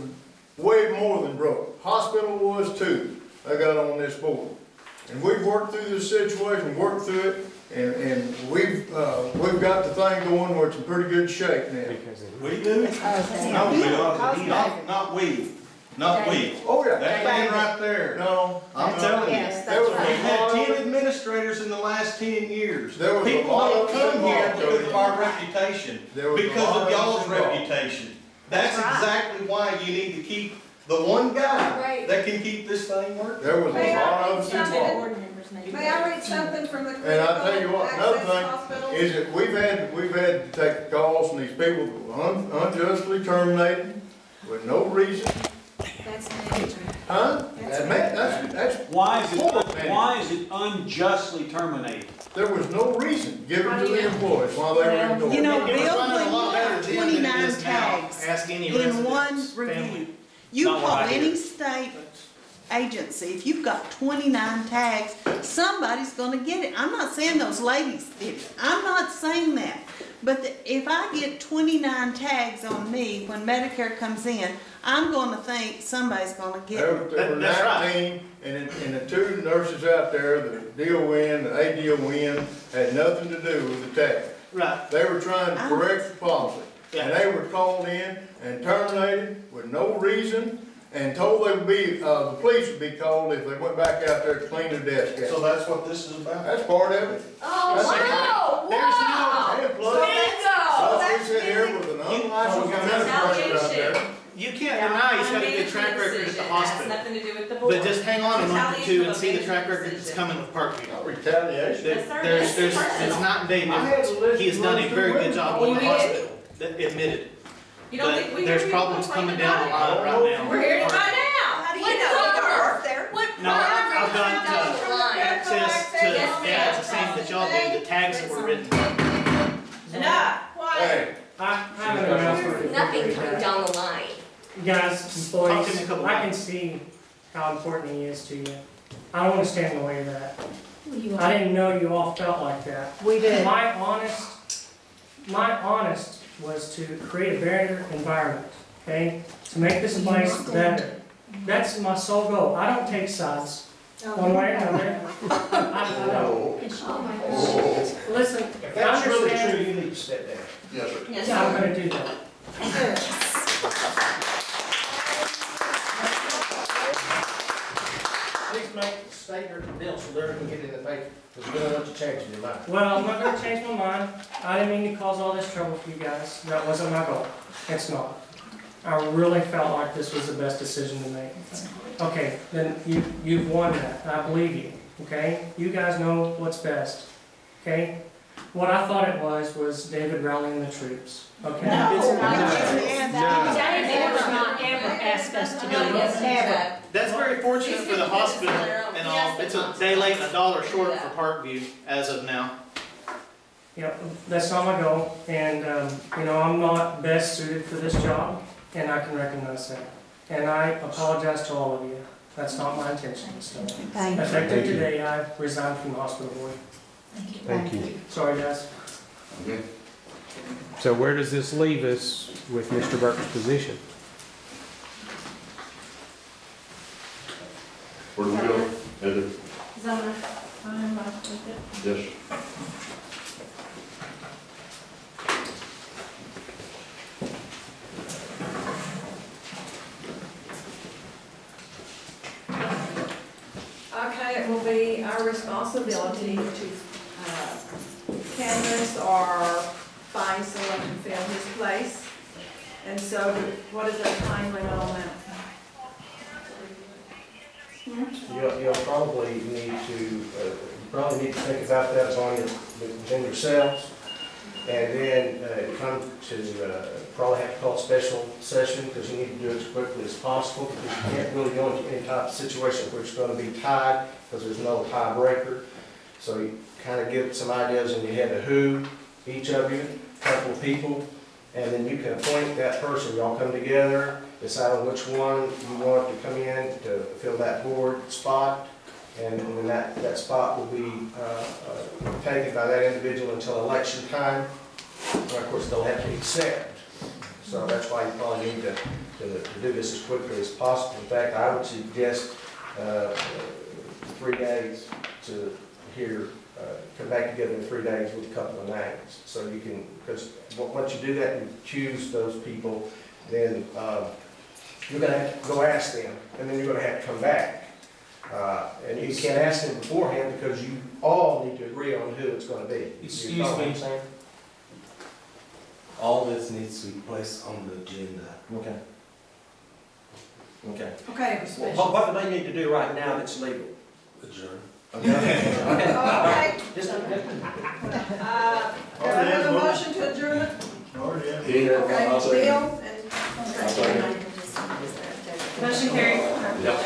way more than broke. Hospital was too. I got on this board. And we've worked through this situation, worked through it, and we've got the thing going where it's in pretty good shape now. We do? No, we don't. Not we. Not we. Oh, yeah. That man right there. No, I'm telling you. Yes, there was We've a had lot 10 of, administrators in the last 10 years. There was a People lot don't of come here involved, because of Jody. our reputation, There was a because lot of of y'all's involved. reputation. That's That's right. exactly why you need to keep the one guy Right. that can keep this thing working. there was a lot of us involved. Board members need to May I read something from the And I tell you what, another Access thing Hospital? is that we've had to take calls from these people who were unjustly terminated with no reason. That's management. Huh? That's Why horrible. is it unjustly terminated? There was no reason given to the employees while they were in You know, door. It was Bill, running a when lot you better have then than it 29 is now. tags Ask any in one resident's family. review, you Not what call I hear. any state agency, if you've got 29 tags, somebody's gonna get it. I'm not saying those ladies did it. I'm not saying that. But if I get 29 tags on me when Medicare comes in, I'm gonna think somebody's gonna get it. There were That's right. 19, and the two nurses out there, the DON, the ADON, had nothing to do with the tag. Right. They were trying to correct the policy. And they were called in and terminated with no reason, and told they would be, the police would be called if they went back out there to clean their desk out. So that's what this is about? That's part of it. Oh, wow, There's wow. And plus, plus we sit here with an unlicensed nurse out there. You can't deny he's got a good track record at the Has hospital. nothing to do with the board. But just hang on a month or two and see the track record that's coming with Parkview. Retaliation. There's, it's not day difference. He has done a very good job with the hospital, admitted. You don't think we But can there's be problems coming down the line right now. We're here to find out. How do you know? You work there. No, I've got access to, yeah, it's the same that y'all do, the tags that were written. Enough. Hey, I have an announcement before Nothing we do coming that. down the line. Guys, Talk to me a employees, couple I can minutes. see how important he is to you. I don't want to stand in the way of that. I didn't know you all felt like that. We did. My honest was to create a better environment, okay? To make this place better. That's my sole goal. I don't take sides, one way or another. I don't. Listen, If I that's really understand. true, you need to step down. Yes, sir. Yeah, I'm gonna do that. Please make a statement or deal so they're gonna get in the paper, because we don't want you changing your mind. Well, I'm not gonna change my mind. I didn't mean to cause all this trouble for you guys. That wasn't my goal. It's not. I really felt like this was the best decision to make. Okay, then you've won that. I believe you, okay? You guys know what's best, okay? What I thought it was David rallying the troops, okay? Yeah, David would not ever ask us to do this. Never. That's very fortunate for the hospital and all. It's a day late and $1 short for Parkview as of now. Yep, that's not my goal, and, you know, I'm not best suited for this job, and I can recognize that. And I apologize to all of you. That's not my intention, so. Thank you. Effective today, I resigned from the hospital board. Thank you. Sorry, guys. Okay. So where does this leave us with Mr. Burke's position? Where do we go? Heather? Zona, I'm up with it. Yes. Okay, it will be our responsibility to canvass or find someone to fill his place. And so what is our time limit on that? You'll probably need to think about that within yourselves. And then come to, probably have to call a special session, because you need to do it as quickly as possible, because you can't really go into any type of situation where it's going to be tied, because there's no tiebreaker. So you kind of get some ideas in your head of who, each of you, a couple of people, and then you can appoint that person. Y'all come together, decide on which one you want to come in to fill that board spot, and then that spot will be taken by that individual until election time. And of course, they'll have to accept. So that's why you probably need to do this as quickly as possible. In fact, I would suggest 3 days to hear, come back together in 3 days with a couple of names. So you can, because once you do that and choose those people, then you're going to have to go ask them, and then you're going to have to come back. And you can't ask them beforehand, because you all need to agree on who it's going to be. Excuse You follow what me. I'm saying? All this needs to be placed on the agenda. Okay. Okay. Okay, Well, special. what do they need to do right now that's legal? Adjourn. Okay. Okay. Just Do I have a motion to adjourn? already have. He had one, Okay, I'll say. Bill and. Motion carried. Yep.